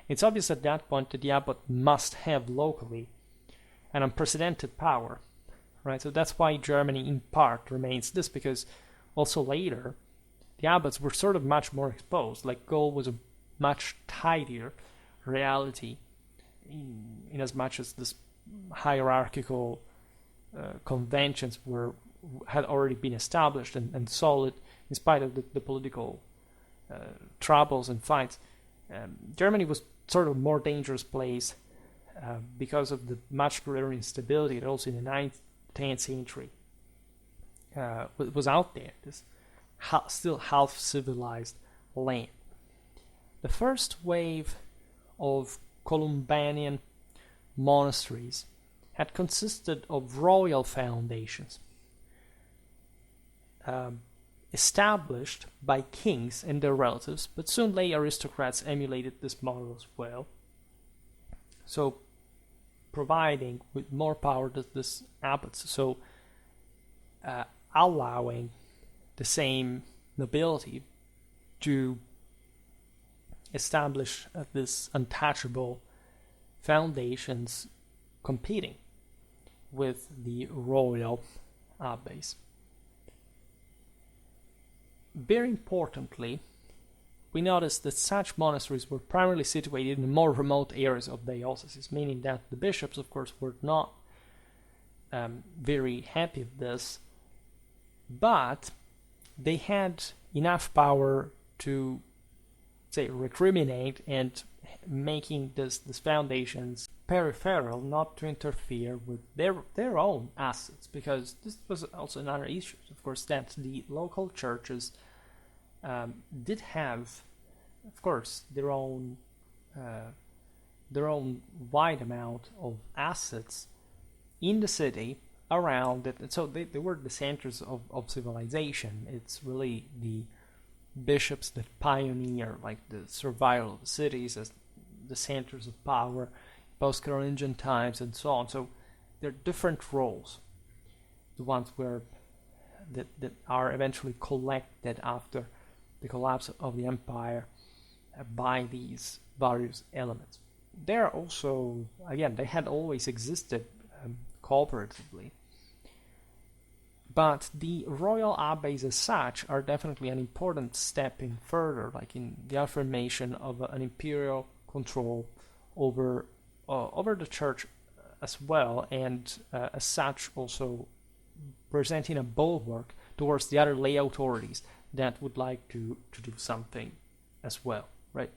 It's obvious at that point that the abbot must have locally an unprecedented power, right? So that's why Germany in part remains this, because also later the abbots were sort of much more exposed. Like Gaul was a much tidier reality in as much as this hierarchical conventions had already been established and solid in spite of the political troubles and fights. Germany was sort of a more dangerous place because of the much greater instability that also in the 9th, 10th century was out there, this still half-civilized land. The first wave of Columban monasteries had consisted of royal foundations established by kings and their relatives, but soon lay aristocrats emulated this model as well. So providing with more power to this abbots, so allowing the same nobility to establish this untouchable foundations competing with the royal abbeys. Very importantly, we notice that such monasteries were primarily situated in the more remote areas of dioceses, meaning that the bishops, of course, were not very happy with this, but they had enough power to, say, recriminate and making this foundations peripheral, not to interfere with their own assets, because this was also another issue, of course, that the local churches did have, of course, their own wide amount of assets in the city around it, and so they were the centers of civilization. It's really the bishops that pioneer like the survival of the cities as the centers of power, post-Carolingian times, and so on. So there are different roles. The ones where that are eventually collected after the collapse of the empire by these various elements. They are also, again, they had always existed cooperatively. But the royal abbeys as such are definitely an important step in further, like in the affirmation of an imperial control over the church as well, and as such also presenting a bulwark towards the other lay authorities that would like to do something as well, right?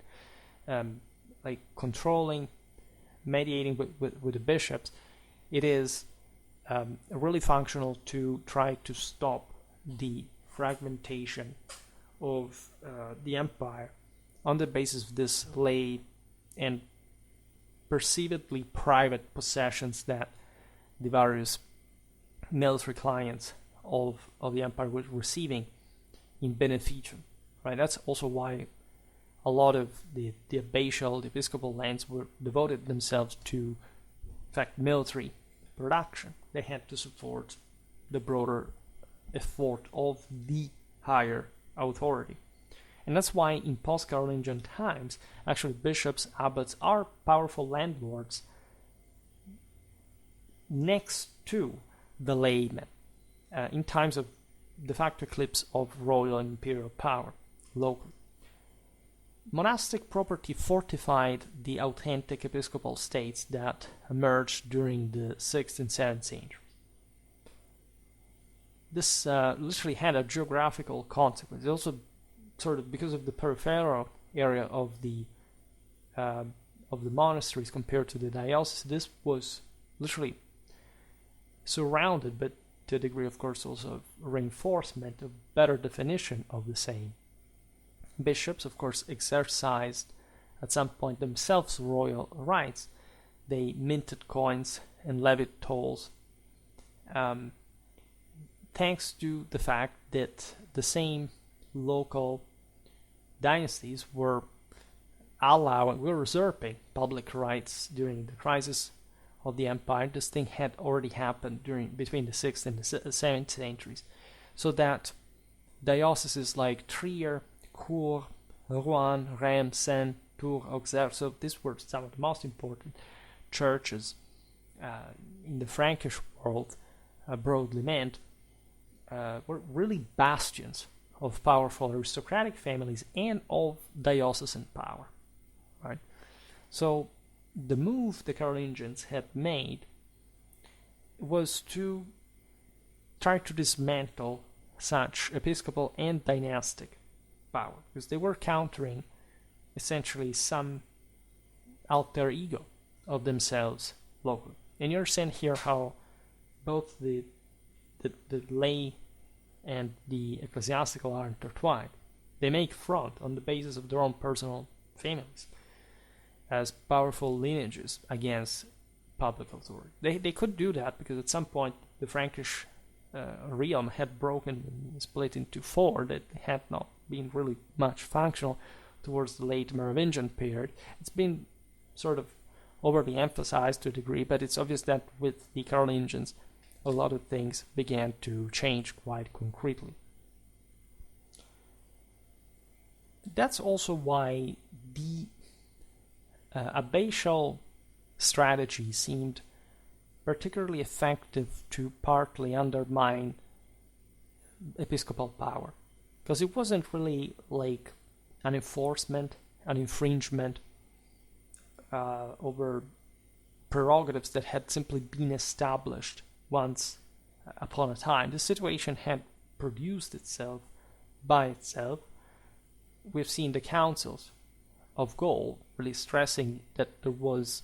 Like controlling, mediating with the bishops, it is really functional to try to stop the fragmentation of the empire on the basis of this lay and perceivedly private possessions that the various military clients of the empire were receiving in beneficium, right? That's also why a lot of the abbatial, the episcopal lands were devoted themselves to, in fact, military production. They had to support the broader effort of the higher authority. And that's why in post-Carolingian times, actually bishops, abbots are powerful landlords next to the laymen in times of de facto eclipse of royal and imperial power locally. Monastic property fortified the authentic episcopal states that emerged during the 6th and 7th century. This literally had a geographical consequence. It also, sort of because of the peripheral area of the monasteries compared to the diocese, this was literally surrounded, but to a degree, of course, also of reinforcement, of better definition of the same. Bishops, of course, exercised at some point themselves royal rights. They minted coins and levied tolls, thanks to the fact that the same local dynasties were usurping public rights during the crisis of the empire. This thing had already happened between the 6th and the 7th centuries, so that dioceses like Trier, Cours, Rouen, Reims, Sens, Tours, Auxerre, so these were some of the most important churches in the Frankish world, broadly meant, were really bastions of powerful aristocratic families and of diocesan power, right? So the move the Carolingians had made was to try to dismantle such episcopal and dynastic power, because they were countering essentially some alter ego of themselves locally. And you understand here how both the lay and the ecclesiastical are intertwined. They make front on the basis of their own personal families as powerful lineages against public authority. They could do that because at some point the Frankish realm had broken and split into four that had not been really much functional towards the late Merovingian period. It's been sort of overly emphasized to a degree, but it's obvious that with the Carolingians a lot of things began to change quite concretely. That's also why the abbatial strategy seemed particularly effective to partly undermine episcopal power, because it wasn't really like an enforcement, an infringement over prerogatives that had simply been established once upon a time. The situation had produced itself by itself. We've seen the councils of Gaul really stressing that there was,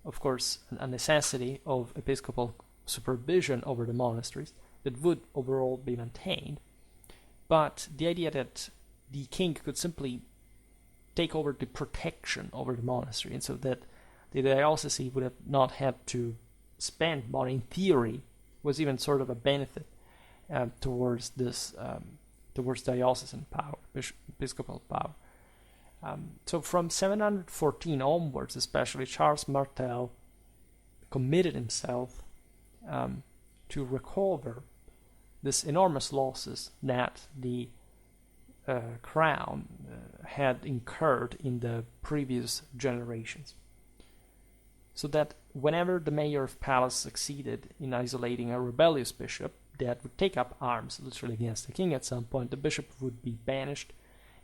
of course, a necessity of episcopal supervision over the monasteries that would overall be maintained. But the idea that the king could simply take over the protection over the monastery, and so that the diocese would have not had to spend money, in theory, was even sort of a benefit towards this, towards diocesan power, episcopal power. So from 714 onwards, especially, Charles Martel committed himself to recover these enormous losses that the crown had incurred in the previous generations, so that whenever the mayor of Palace succeeded in isolating a rebellious bishop that would take up arms literally against the king at some point, the bishop would be banished,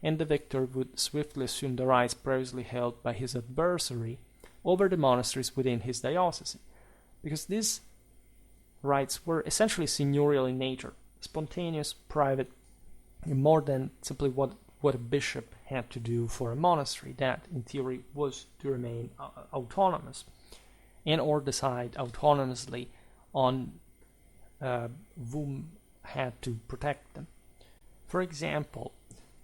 and the victor would swiftly assume the rights previously held by his adversary over the monasteries within his diocese, because these rights were essentially seigneurial in nature, spontaneous, private, and more than simply what a bishop had to do for a monastery that, in theory, was to remain autonomous and or decide autonomously on whom had to protect them. For example,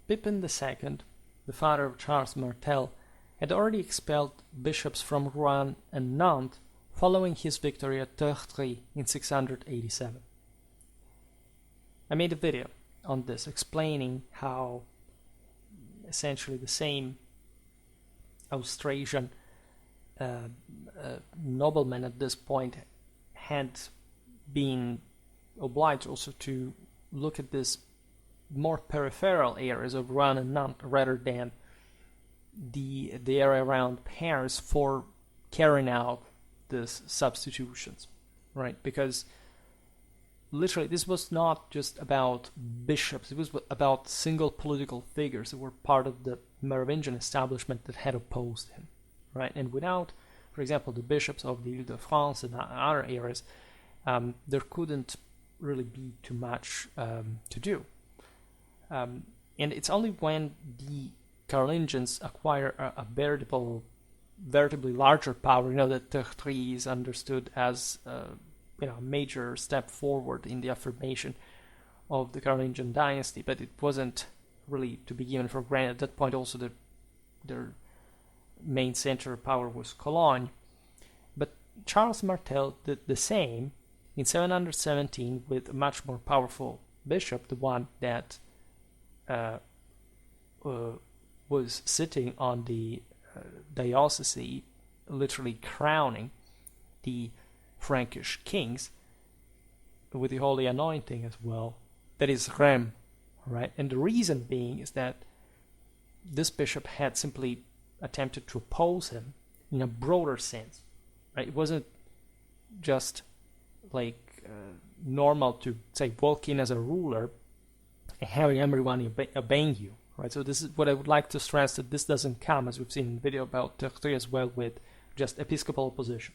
Pippin II, the father of Charles Martel, had already expelled bishops from Rouen and Nantes following his victory at Tertry in 687. I made a video on this explaining how essentially the same Austrasian noblemen at this point had been obliged also to look at this more peripheral areas of Rouen and Nantes rather than the area around Paris for carrying out these substitutions, right? Because literally this was not just about bishops, it was about single political figures that were part of the Merovingian establishment that had opposed him, right? And without, for example, the bishops of the Ile-de-France and other areas, there couldn't really be too much to do. And it's only when the Carolingians acquire a veritably larger power. That Tertri is understood as a major step forward in the affirmation of the Carolingian dynasty, but it wasn't really to be given for granted. At that point, also their main center of power was Cologne. But Charles Martel did the same in 717 with a much more powerful bishop, the one that was sitting on the diocese, literally crowning the Frankish kings with the holy anointing as well. That is Rem, right? And the reason being is that this bishop had simply attempted to oppose him in a broader sense, right? It wasn't just like normal to say walk in as a ruler and having everyone obeying you, right? So this is what I would like to stress, that this doesn't come, as we've seen in the video about Tertri as well, with just episcopal position.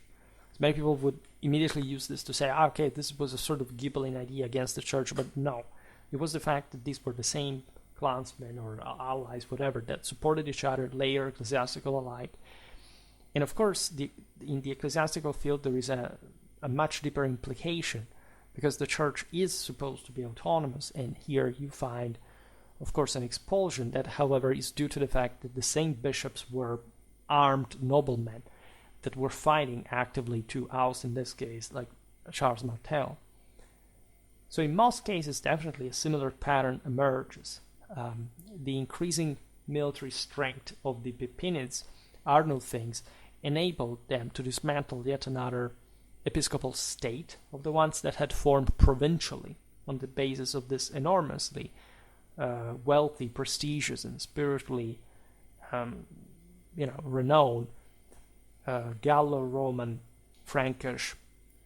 So many people would immediately use this to say, okay, this was a sort of Ghibelline idea against the church, but no. It was the fact that these were the same clansmen or allies, whatever, that supported each other, layer, ecclesiastical alike. And of course, in the ecclesiastical field, there is a much deeper implication, because the church is supposed to be autonomous, and here you find, of course, an expulsion that, however, is due to the fact that the same bishops were armed noblemen that were fighting actively to oust, in this case, like Charles Martel. So in most cases, definitely a similar pattern emerges. The increasing military strength of the Pepinids, Arnulf things, enabled them to dismantle yet another episcopal state of the ones that had formed provincially on the basis of this enormously wealthy, prestigious, and spiritually renowned Gallo-Roman Frankish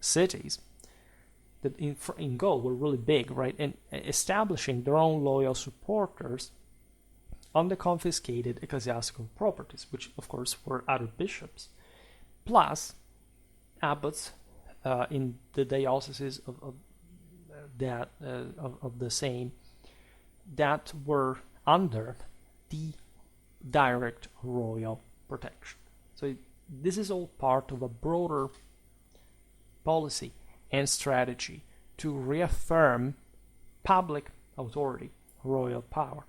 cities that in Gaul were really big, right? And establishing their own loyal supporters on the confiscated ecclesiastical properties, which of course were other bishops, plus abbots in the dioceses of the same, that were under the direct royal protection. So this is all part of a broader policy and strategy to reaffirm public authority, royal power.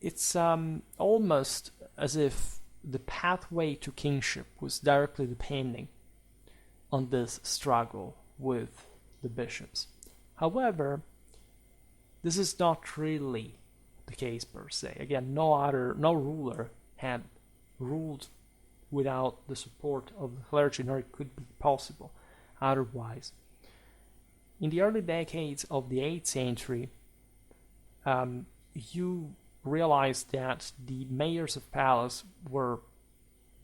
It's almost as if the pathway to kingship was directly depending on this struggle with the bishops. However, this is not really the case per se. Again, no ruler had ruled without the support of the clergy, nor it could be possible otherwise. In the early decades of the 8th century, you realize that the mayors of palace were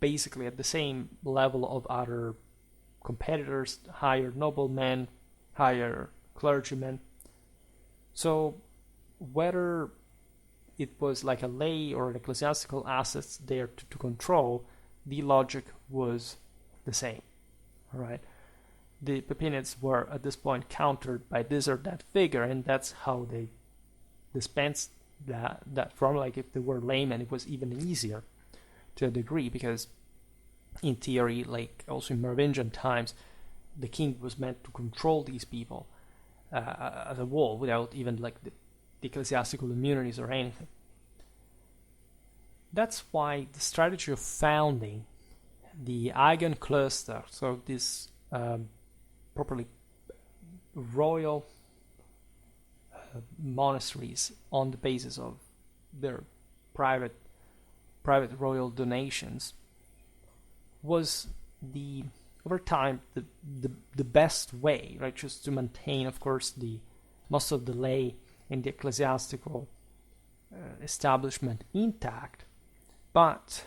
basically at the same level of other competitors, higher noblemen, higher clergymen. So whether it was like a lay or an ecclesiastical assets there to control, the logic was the same. All right. The Pepinids were at this point countered by this or that figure, and that's how they dispensed that from. Like if they were laymen, it was even easier to a degree, because in theory, like also in Merovingian times, the king was meant to control these people as a whole without even like the ecclesiastical immunities or anything. That's why the strategy of founding the Eigenklöster, so this properly royal monasteries on the basis of their private royal donations, was over time the best way, right? Just to maintain, of course, the most of the lay and the ecclesiastical establishment intact, but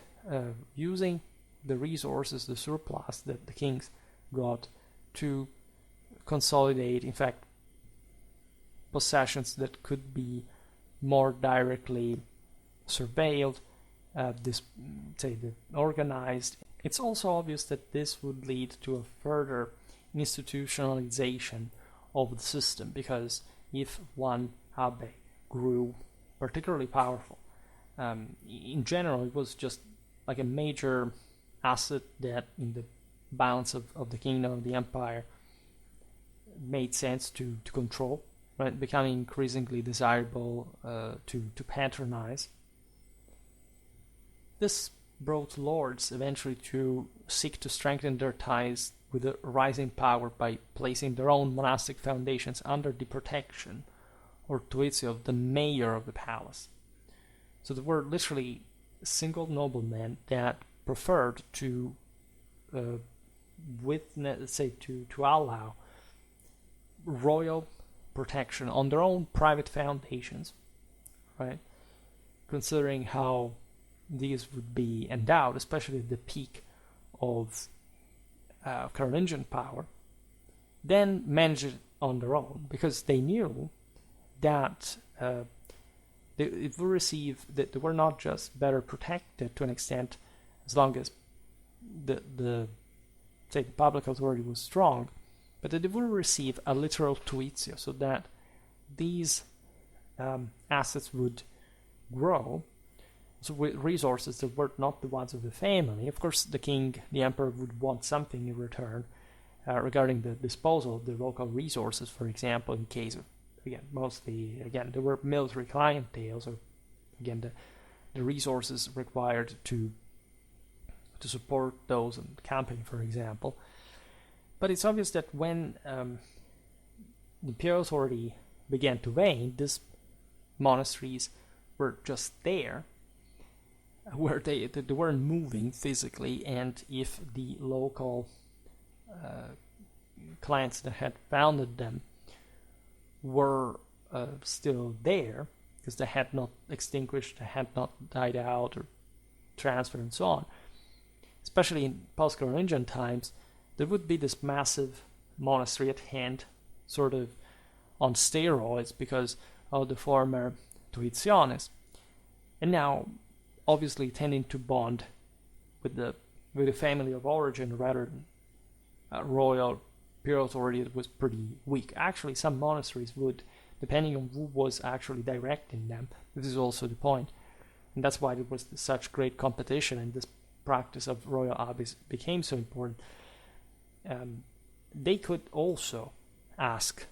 using the resources, the surplus that the kings got to consolidate, in fact, possessions that could be more directly surveilled, organized. It's also obvious that this would lead to a further institutionalization of the system, because if one abbey grew particularly powerful. In general, it was just like a major asset that, in the bounds of the kingdom, of the empire, made sense to control, right? Becoming increasingly desirable to patronize. This brought lords eventually to seek to strengthen their ties with the rising power by placing their own monastic foundations under the protection or tuition of the mayor of the palace. So there were literally single noblemen that preferred to allow royal protection on their own private foundations, right? Considering how these would be endowed, especially at the peak of Carolingian power, then manage it on their own, because they knew that they were not just better protected to an extent as long as the public authority was strong, but that they would receive a literal tuitio, so that these assets would grow. So with resources that were not the ones of the family. Of course, the king, the emperor, would want something in return regarding the disposal of the local resources, for example, in case of, there were military clienteles, or again, the resources required to support those in camping, for example. But it's obvious that when the imperial authority began to wane, these monasteries were just there, where they weren't moving physically, and if the local clans that had founded them were still there, because they had not extinguished, they had not died out or transferred and so on, especially in post-Carolingian times, there would be this massive monastery at hand, sort of on steroids because of the former tuitiones, and now obviously tending to bond with the family of origin rather than royal imperial authority that was pretty weak. Actually, some monasteries would, depending on who was actually directing them. This is also the point, and that's why there was such great competition, and this practice of royal abbeys became so important. They could also ask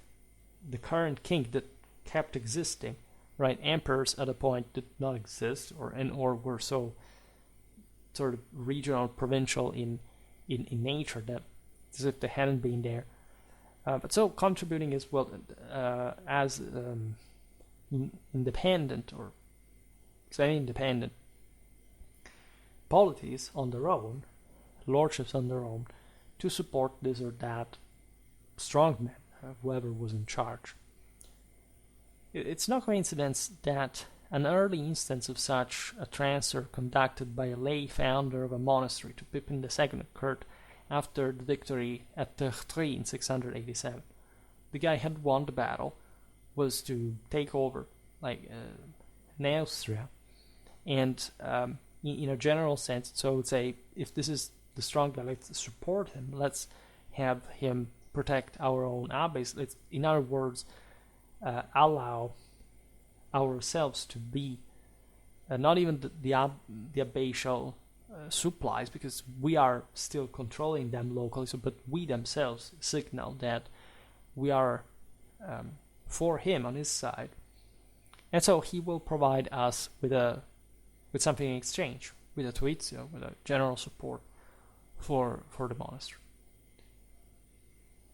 the current king that kept existing, right? Emperors at a point did not exist, or were so sort of regional, provincial in nature, that as if they hadn't been there. But so contributing as well as independent or semi-independent polities on their own, lordships on their own, to support this or that strongman, whoever was in charge. It's no coincidence that an early instance of such a transfer conducted by a lay founder of a monastery to Pippin II occurred after the victory at Tertry in 687. The guy had won the battle, was to take over Neustria, and in a general sense, so I would say, if this is the strong guy, let's support him, let's have him protect our own abbeys, let's, in other words, allow ourselves to be not even the abbatial supplies, because we are still controlling them locally, but we themselves signal that we are for him on his side, and so he will provide us with something in exchange, with a tuitio, with a general support for the monastery.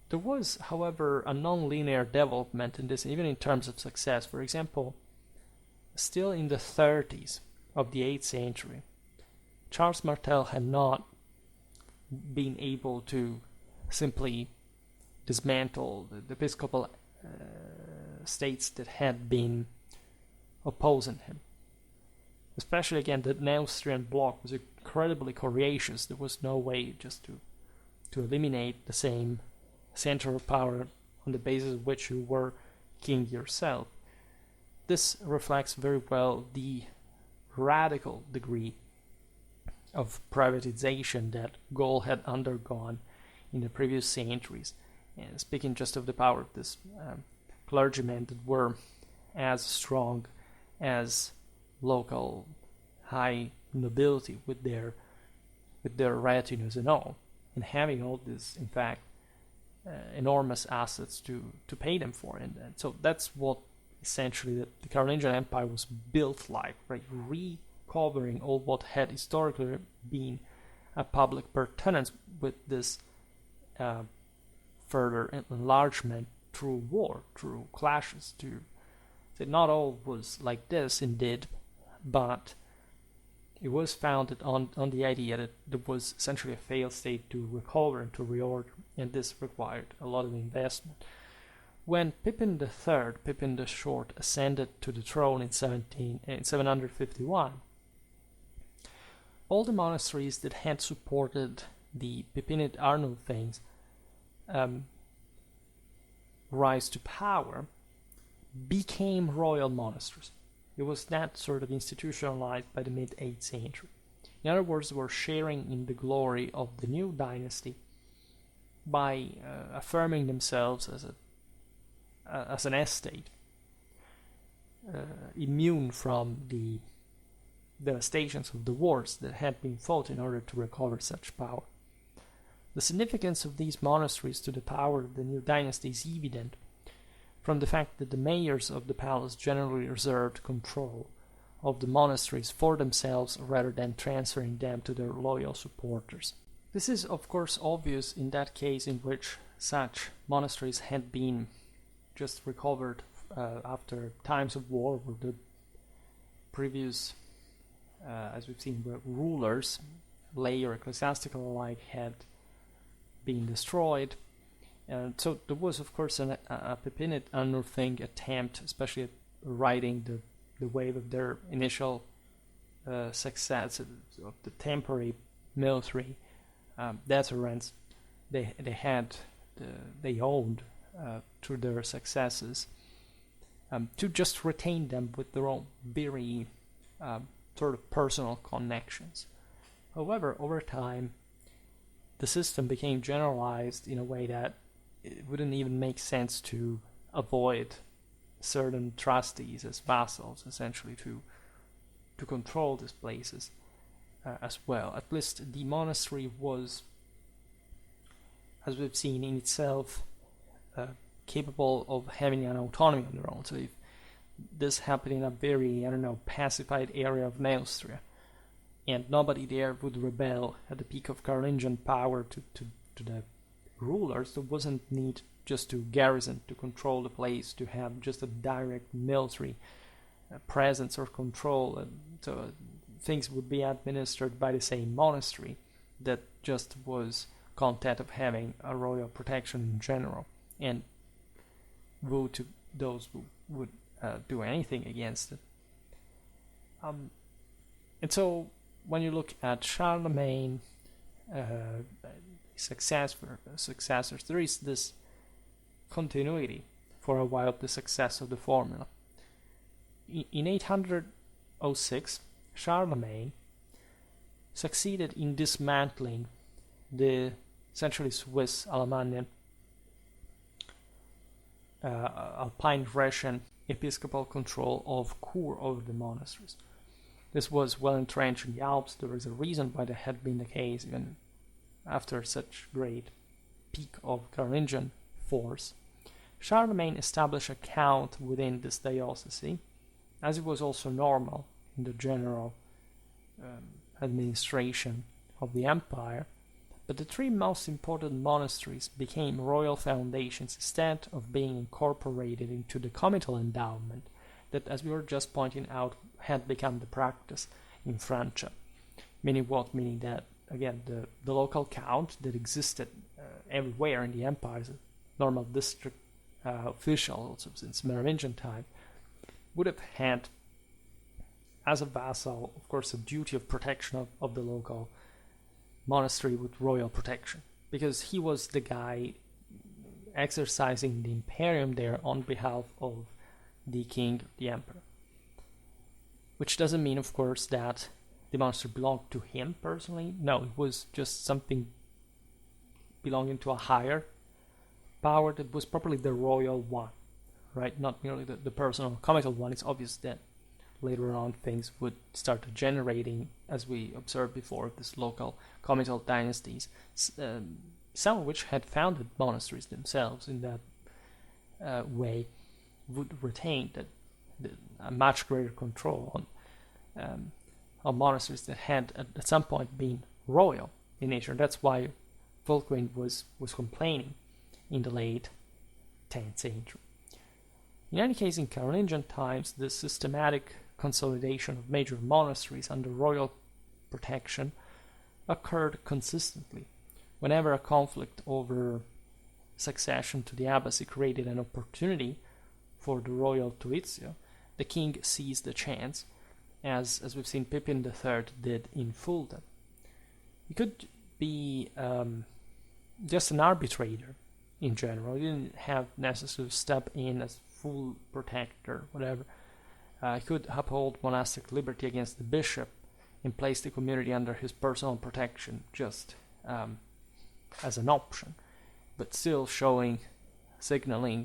There was, however, a non-linear development in this, even in terms of success. For example, still in the 30s of the 8th century, Charles Martel had not been able to simply dismantle the episcopal states that had been opposing him. Especially, again, the Neustrian bloc was incredibly courageous. There was no way just to eliminate the same center of power on the basis of which you were king yourself. This reflects very well the radical degree of privatization that Gaul had undergone in the previous centuries. And speaking just of the power of this clergymen that were as strong as local high nobility with their retinues and all, and having all this, in fact, enormous assets to pay them for. And so that's what essentially the Carolingian Empire was built like, right? Recovering all what had historically been a public pertinence with this further enlargement through war, through clashes. So not all was like this indeed, but it was founded on the idea that there was essentially a failed state to recover and to reorder, and this required a lot of investment. When Pippin the Short, ascended to the throne in 751, all the monasteries that had supported the Pippinid Arnulfing's rise to power became royal monasteries. It was that sort of institutionalized by the mid-8th century. In other words, they were sharing in the glory of the new dynasty by affirming themselves as an estate, immune from the devastations of the wars that had been fought in order to recover such power. The significance of these monasteries to the power of the new dynasty is evident from the fact that the mayors of the palace generally reserved control of the monasteries for themselves rather than transferring them to their loyal supporters. This is of course obvious in that case in which such monasteries had been just recovered after times of war, where the previous, as we've seen, rulers, lay or ecclesiastical alike, had been destroyed. And so there was, of course, a Pippinid Arnulfing attempt, especially at riding the wave of their initial success of the temporary military deterrence they owned through their successes, to just retain them with their own very sort of personal connections. However, over time, the system became generalized in a way that it wouldn't even make sense to avoid certain trustees as vassals, essentially to control these places as well. At least the monastery was, as we've seen, in itself capable of having an autonomy on their own. So if this happened in a very, pacified area of Neustria, and nobody there would rebel at the peak of Carolingian power to the rulers, there wasn't need just to garrison, to control the place, to have just a direct military presence or control. So things would be administered by the same monastery that just was content of having a royal protection in general, and woe to those who would do anything against it. And so when you look at Charlemagne, successors, there is this continuity for a while, the success of the formula. In 806, Charlemagne succeeded in dismantling the essentially Swiss Alemannian Alpine Russian episcopal control of Kur over the monasteries. This was well entrenched in the Alps. There is a reason why that had been the case even after such great peak of Carolingian force. Charlemagne established a count within this diocese, as it was also normal in the general administration of the empire, but the three most important monasteries became royal foundations instead of being incorporated into the comital endowment that, as we were just pointing out, had become the practice in Francia. Meaning what? Meaning that, again, the local count that existed everywhere in the empire as a normal district official, also since Merovingian time, would have had, as a vassal, of course, a duty of protection of the local monastery with royal protection, because he was the guy exercising the imperium there on behalf of the king, the emperor. Which doesn't mean, of course, that the monastery belonged to him personally. No, it was just something belonging to a higher power that was properly the royal one, right? Not merely the personal comital one. It's obvious that later on things would start generating, as we observed before, these local comital dynasties, some of which had founded monasteries themselves in that way, would retain a much greater control on monasteries that had at some point been royal in nature. That's why Fulkwind was complaining in the late 10th century. In any case, in Carolingian times, the systematic consolidation of major monasteries under royal protection occurred consistently. Whenever a conflict over succession to the abbacy created an opportunity for the royal Tuizio, the king seized the chance, as we've seen Pippin III did in Fulda. He could be just an arbitrator in general. He didn't have necessarily to step in as full protector, whatever. He could uphold monastic liberty against the bishop and place the community under his personal protection, just as an option, but still signaling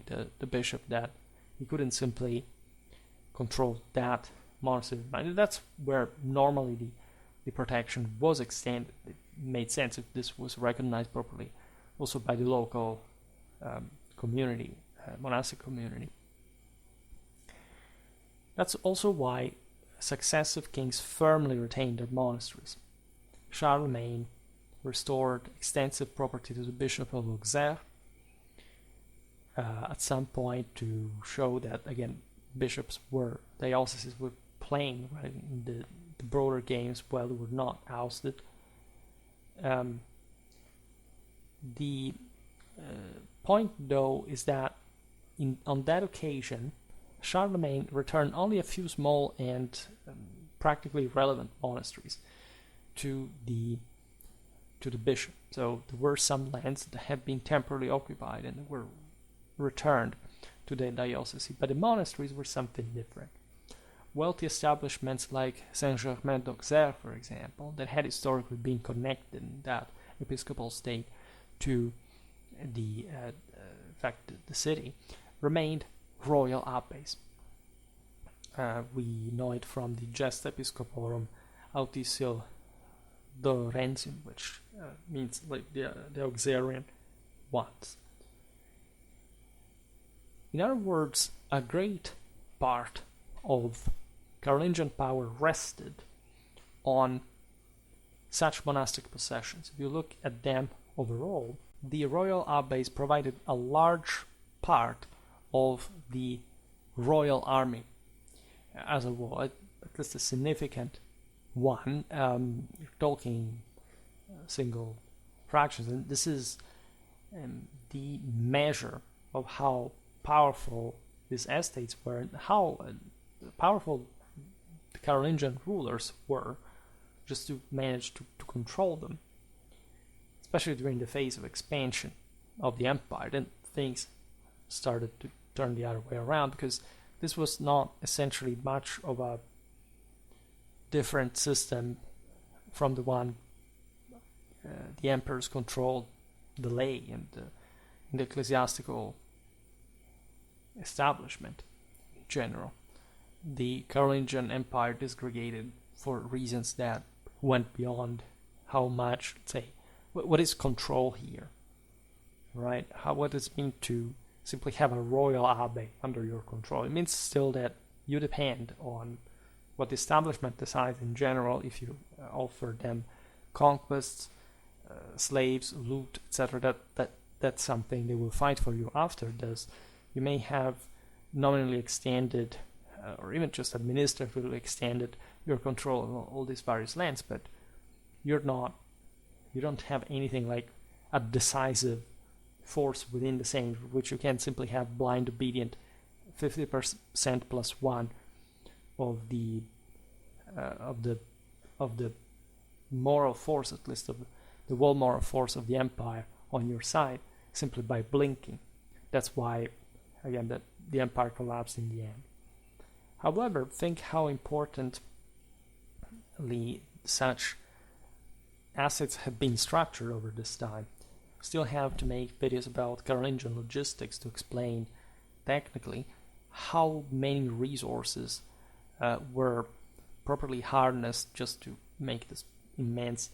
the bishop that he couldn't simply control that monastery. That's where normally the protection was extended. It made sense if this was recognized properly also by the local community, monastic community. That's also why successive kings firmly retained their monasteries. Charlemagne restored extensive property to the Bishop of Auxerre at some point to show that, again, dioceses were playing right in the broader games while they were not ousted. The point, though, is that on that occasion, Charlemagne returned only a few small and practically irrelevant monasteries to the bishop. So there were some lands that had been temporarily occupied and were returned to the diocese, but the monasteries were something different. Wealthy establishments like Saint-Germain d'Auxerre, for example, that had historically been connected in that episcopal state to the city, remained royal abbeys. We know it from the Gesta Episcoporum Auticio Dorensium, which means like the Auxerian ones. In other words, a great part of Carolingian power rested on such monastic possessions. If you look at them overall, the royal abbeys provided a large part of the royal army as a whole, at least a significant one. You're talking single fractions, and this is the measure of how powerful these estates were and how powerful the Carolingian rulers were just to manage to control them, especially during the phase of expansion of the empire. Then things started to turn the other way around, because this was not essentially much of a different system from the one the emperors controlled the lay and the ecclesiastical establishment in general. The Carolingian Empire disgregated for reasons that went beyond how much, say, what is control here, right? What does it mean to simply have a royal abbey under your control? It means still that you depend on what the establishment decides in general. If you offer them conquests, slaves, loot, etc., that's something they will fight for you after this. You may have nominally extended or even just administratively extended your control of all these various lands, but you don't have anything like a decisive force within the same, which you can simply have blind obedient 50% plus one of the moral force, at least of the whole moral force of the empire on your side, simply by blinking. That's why, again, that the empire collapsed in the end. However, think how importantly such assets have been structured over this time. Still have to make videos about Carolingian logistics to explain technically how many resources were properly harnessed just to make this immense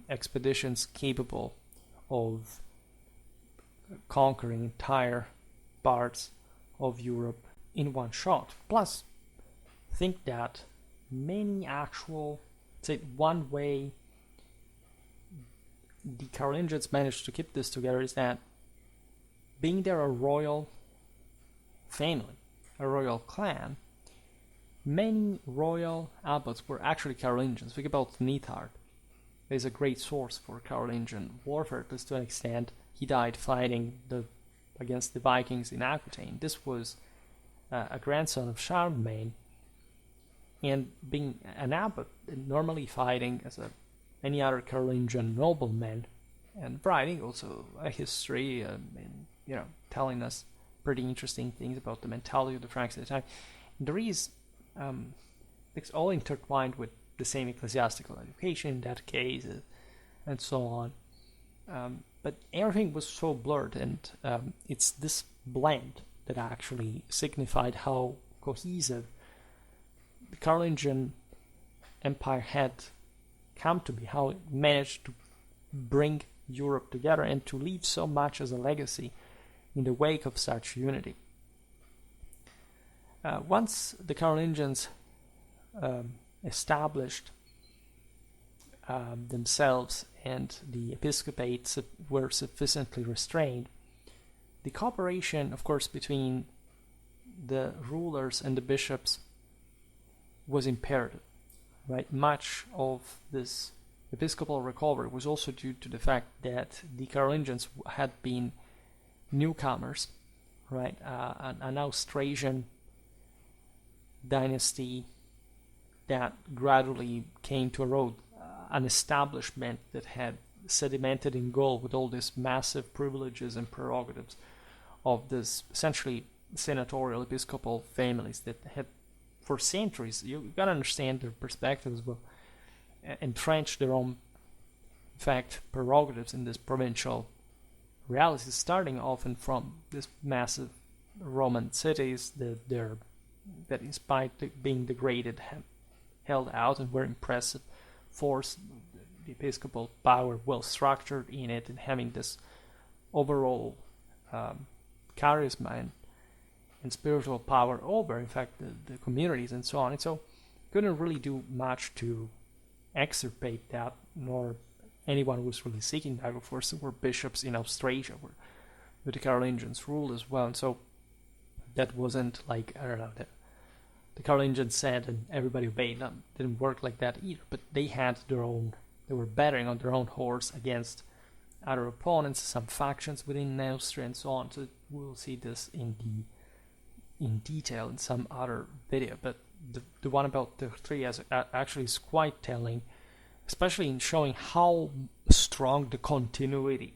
expeditions capable of conquering entire parts of Europe in one shot. Plus, think that many actual, say, one way the Carolingians managed to keep this together is that being there a royal family, a royal clan, many royal abbots were actually Carolingians. Think about Nithard. There's a great source for Carolingian warfare, at least to an extent. He died fighting against the Vikings in Aquitaine. This was a grandson of Charlemagne, and being an abbot, normally fighting as any other Carolingian nobleman, and writing also a history, and telling us pretty interesting things about the mentality of the Franks at the time. And there is, it's all intertwined with the same ecclesiastical education in that case, and so on. But everything was so blurred, and it's this blend that actually signified how cohesive the Carolingian Empire had come to be, how it managed to bring Europe together and to leave so much as a legacy in the wake of such unity. Once the Carolingians established themselves and the episcopates were sufficiently restrained, the cooperation, of course, between the rulers and the bishops was imperative. Right? Much of this episcopal recovery was also due to the fact that the Carolingians had been newcomers, right? An Austrasian dynasty that gradually came to erode, an establishment that had sedimented in Gaul with all these massive privileges and prerogatives of this essentially senatorial episcopal families that had for centuries, you gotta understand their perspective as well, entrenched their own, in fact, prerogatives in this provincial realities, starting often from these massive Roman cities that in spite of being degraded have held out and were impressive force, the episcopal power well structured in it, and having this overall charisma and spiritual power over, in fact, the communities and so on. And so couldn't really do much to extirpate that, nor anyone who was really seeking that. Of course, there were bishops in Austrasia where the Carolingians ruled as well. And so that wasn't like, I don't know, the Carolingians said and everybody obeyed them. It didn't work like that either. But they had their own, they were battering on their own horse against other opponents, some factions within Austria and so on. So we'll see this in detail in some other video, but the one about the three actually is quite telling, especially in showing how strong the continuity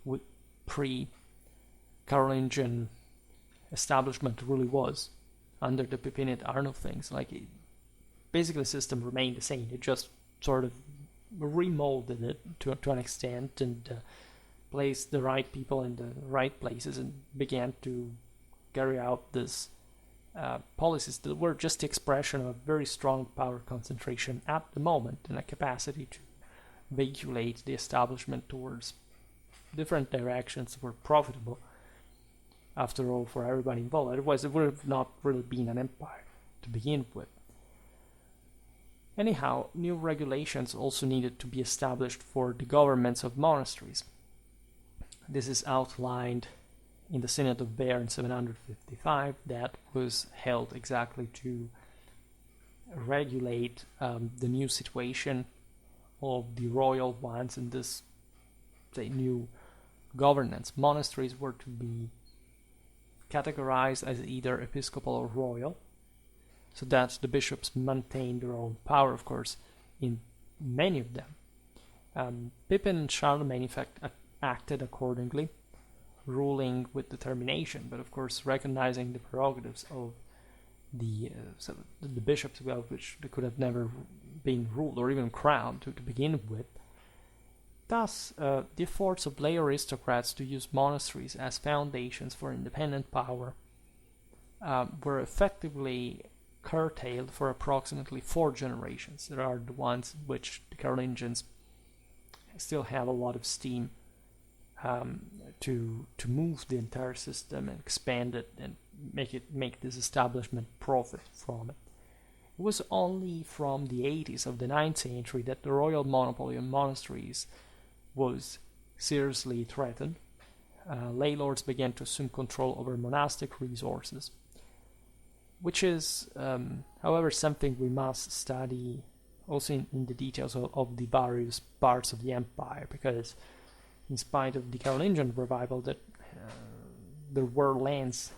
with pre-Carolingian establishment really was under the Pipinid Arnulf things. Like, basically the system remained the same. It just sort of remolded it to an extent and placed the right people in the right places and began to carry out these policies that were just the expression of a very strong power concentration at the moment and a capacity to veiculate the establishment towards different directions that were profitable, after all, for everybody involved. Otherwise, it would have not really been an empire to begin with. Anyhow, new regulations also needed to be established for the governments of monasteries. This is outlined in the Synod of Bern in 755, that was held exactly to regulate the new situation of the royal ones in this, say, new governance. Monasteries were to be categorized as either episcopal or royal, so that the bishops maintained their own power, of course, in many of them. Pippin and Charlemagne, in fact, acted accordingly, ruling with determination, but of course recognizing the prerogatives of the bishops, well, which they could have never been ruled or even crowned to begin with. Thus, the efforts of lay aristocrats to use monasteries as foundations for independent power were effectively curtailed for approximately 4 generations. There are the ones which the Carolingians still have a lot of steam to move the entire system and expand it and make this establishment profit from it. It was only from the 80s of the 9th century that the royal monopoly on monasteries was seriously threatened. Lay lords began to assume control over monastic resources, which is, however, something we must study also in the details of the various parts of the empire, because in spite of the Carolingian revival, that there were lands,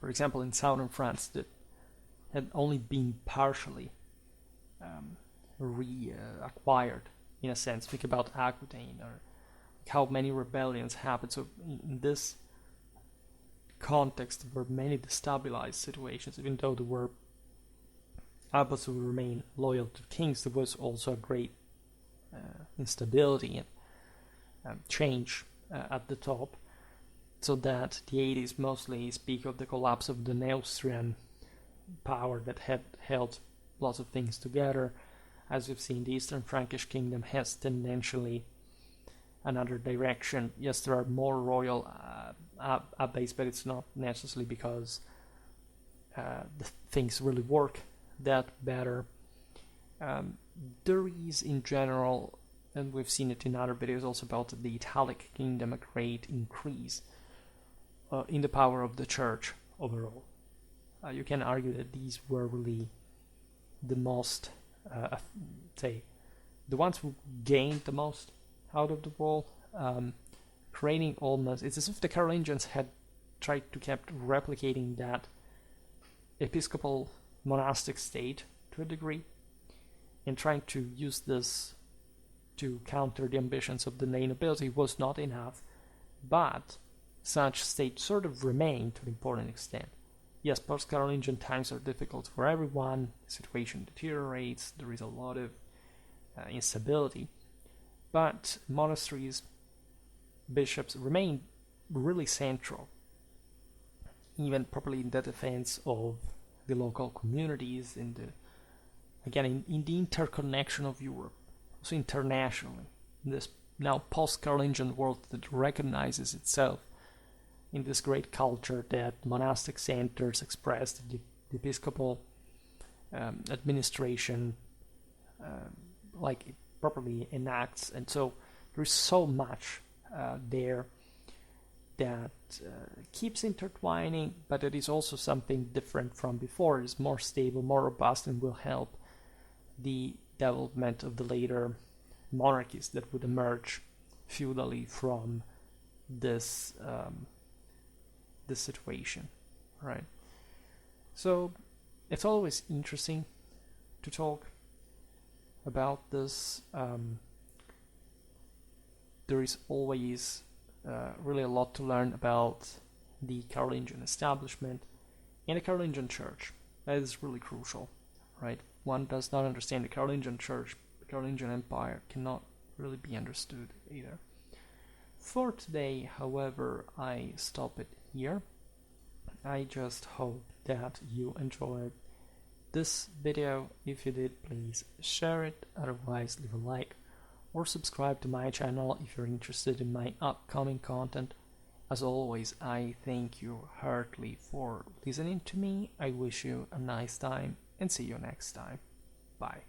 for example, in southern France that had only been partially reacquired, in a sense. Think about Aquitaine, or how many rebellions happened. So in this context, there were many destabilized situations. Even though there were abbots who remained loyal to kings, there was also a great instability and change at the top. So that the 80s mostly speak of the collapse of the Neustrian power that had held lots of things together. As we've seen, the Eastern Frankish kingdom has tendentially another direction. Yes, there are more royal abbeys, but it's not necessarily because the things really work that better. There is, in general, and we've seen it in other videos also about the Italic kingdom, a great increase in the power of the church overall. You can argue that these were really the most, say, the ones who gained the most out of the wall, creating almost, it's as if the Carolingians had tried to keep replicating that episcopal monastic state to a degree, and trying to use this to counter the ambitions of the lay nobility was not enough, but such state sort of remained to an important extent. Yes, post-Carolingian times are difficult for everyone, the situation deteriorates, there is a lot of instability, but monasteries, bishops remain really central, even probably in the defense of the local communities, in the interconnection of Europe, also internationally, in this now post-Carolingian world that recognizes itself in this great culture that monastic centers expressed, the episcopal administration like it properly enacts. And so there's so much there that keeps intertwining, but it is also something different from before. It's more stable, more robust, and will help the development of the later monarchies that would emerge feudally from this this situation, right? So it's always interesting to talk about this. There is always really a lot to learn about the Carolingian establishment and the Carolingian Church. That is really crucial, right? One does not understand the Carolingian Church, the Carolingian Empire cannot really be understood either. For today, however, I stop it here. I just hope that you enjoyed this video. If you did, please share it, otherwise leave a like or subscribe to my channel if you're interested in my upcoming content. As always, I thank you heartily for listening to me. I wish you a nice time and see you next time. Bye.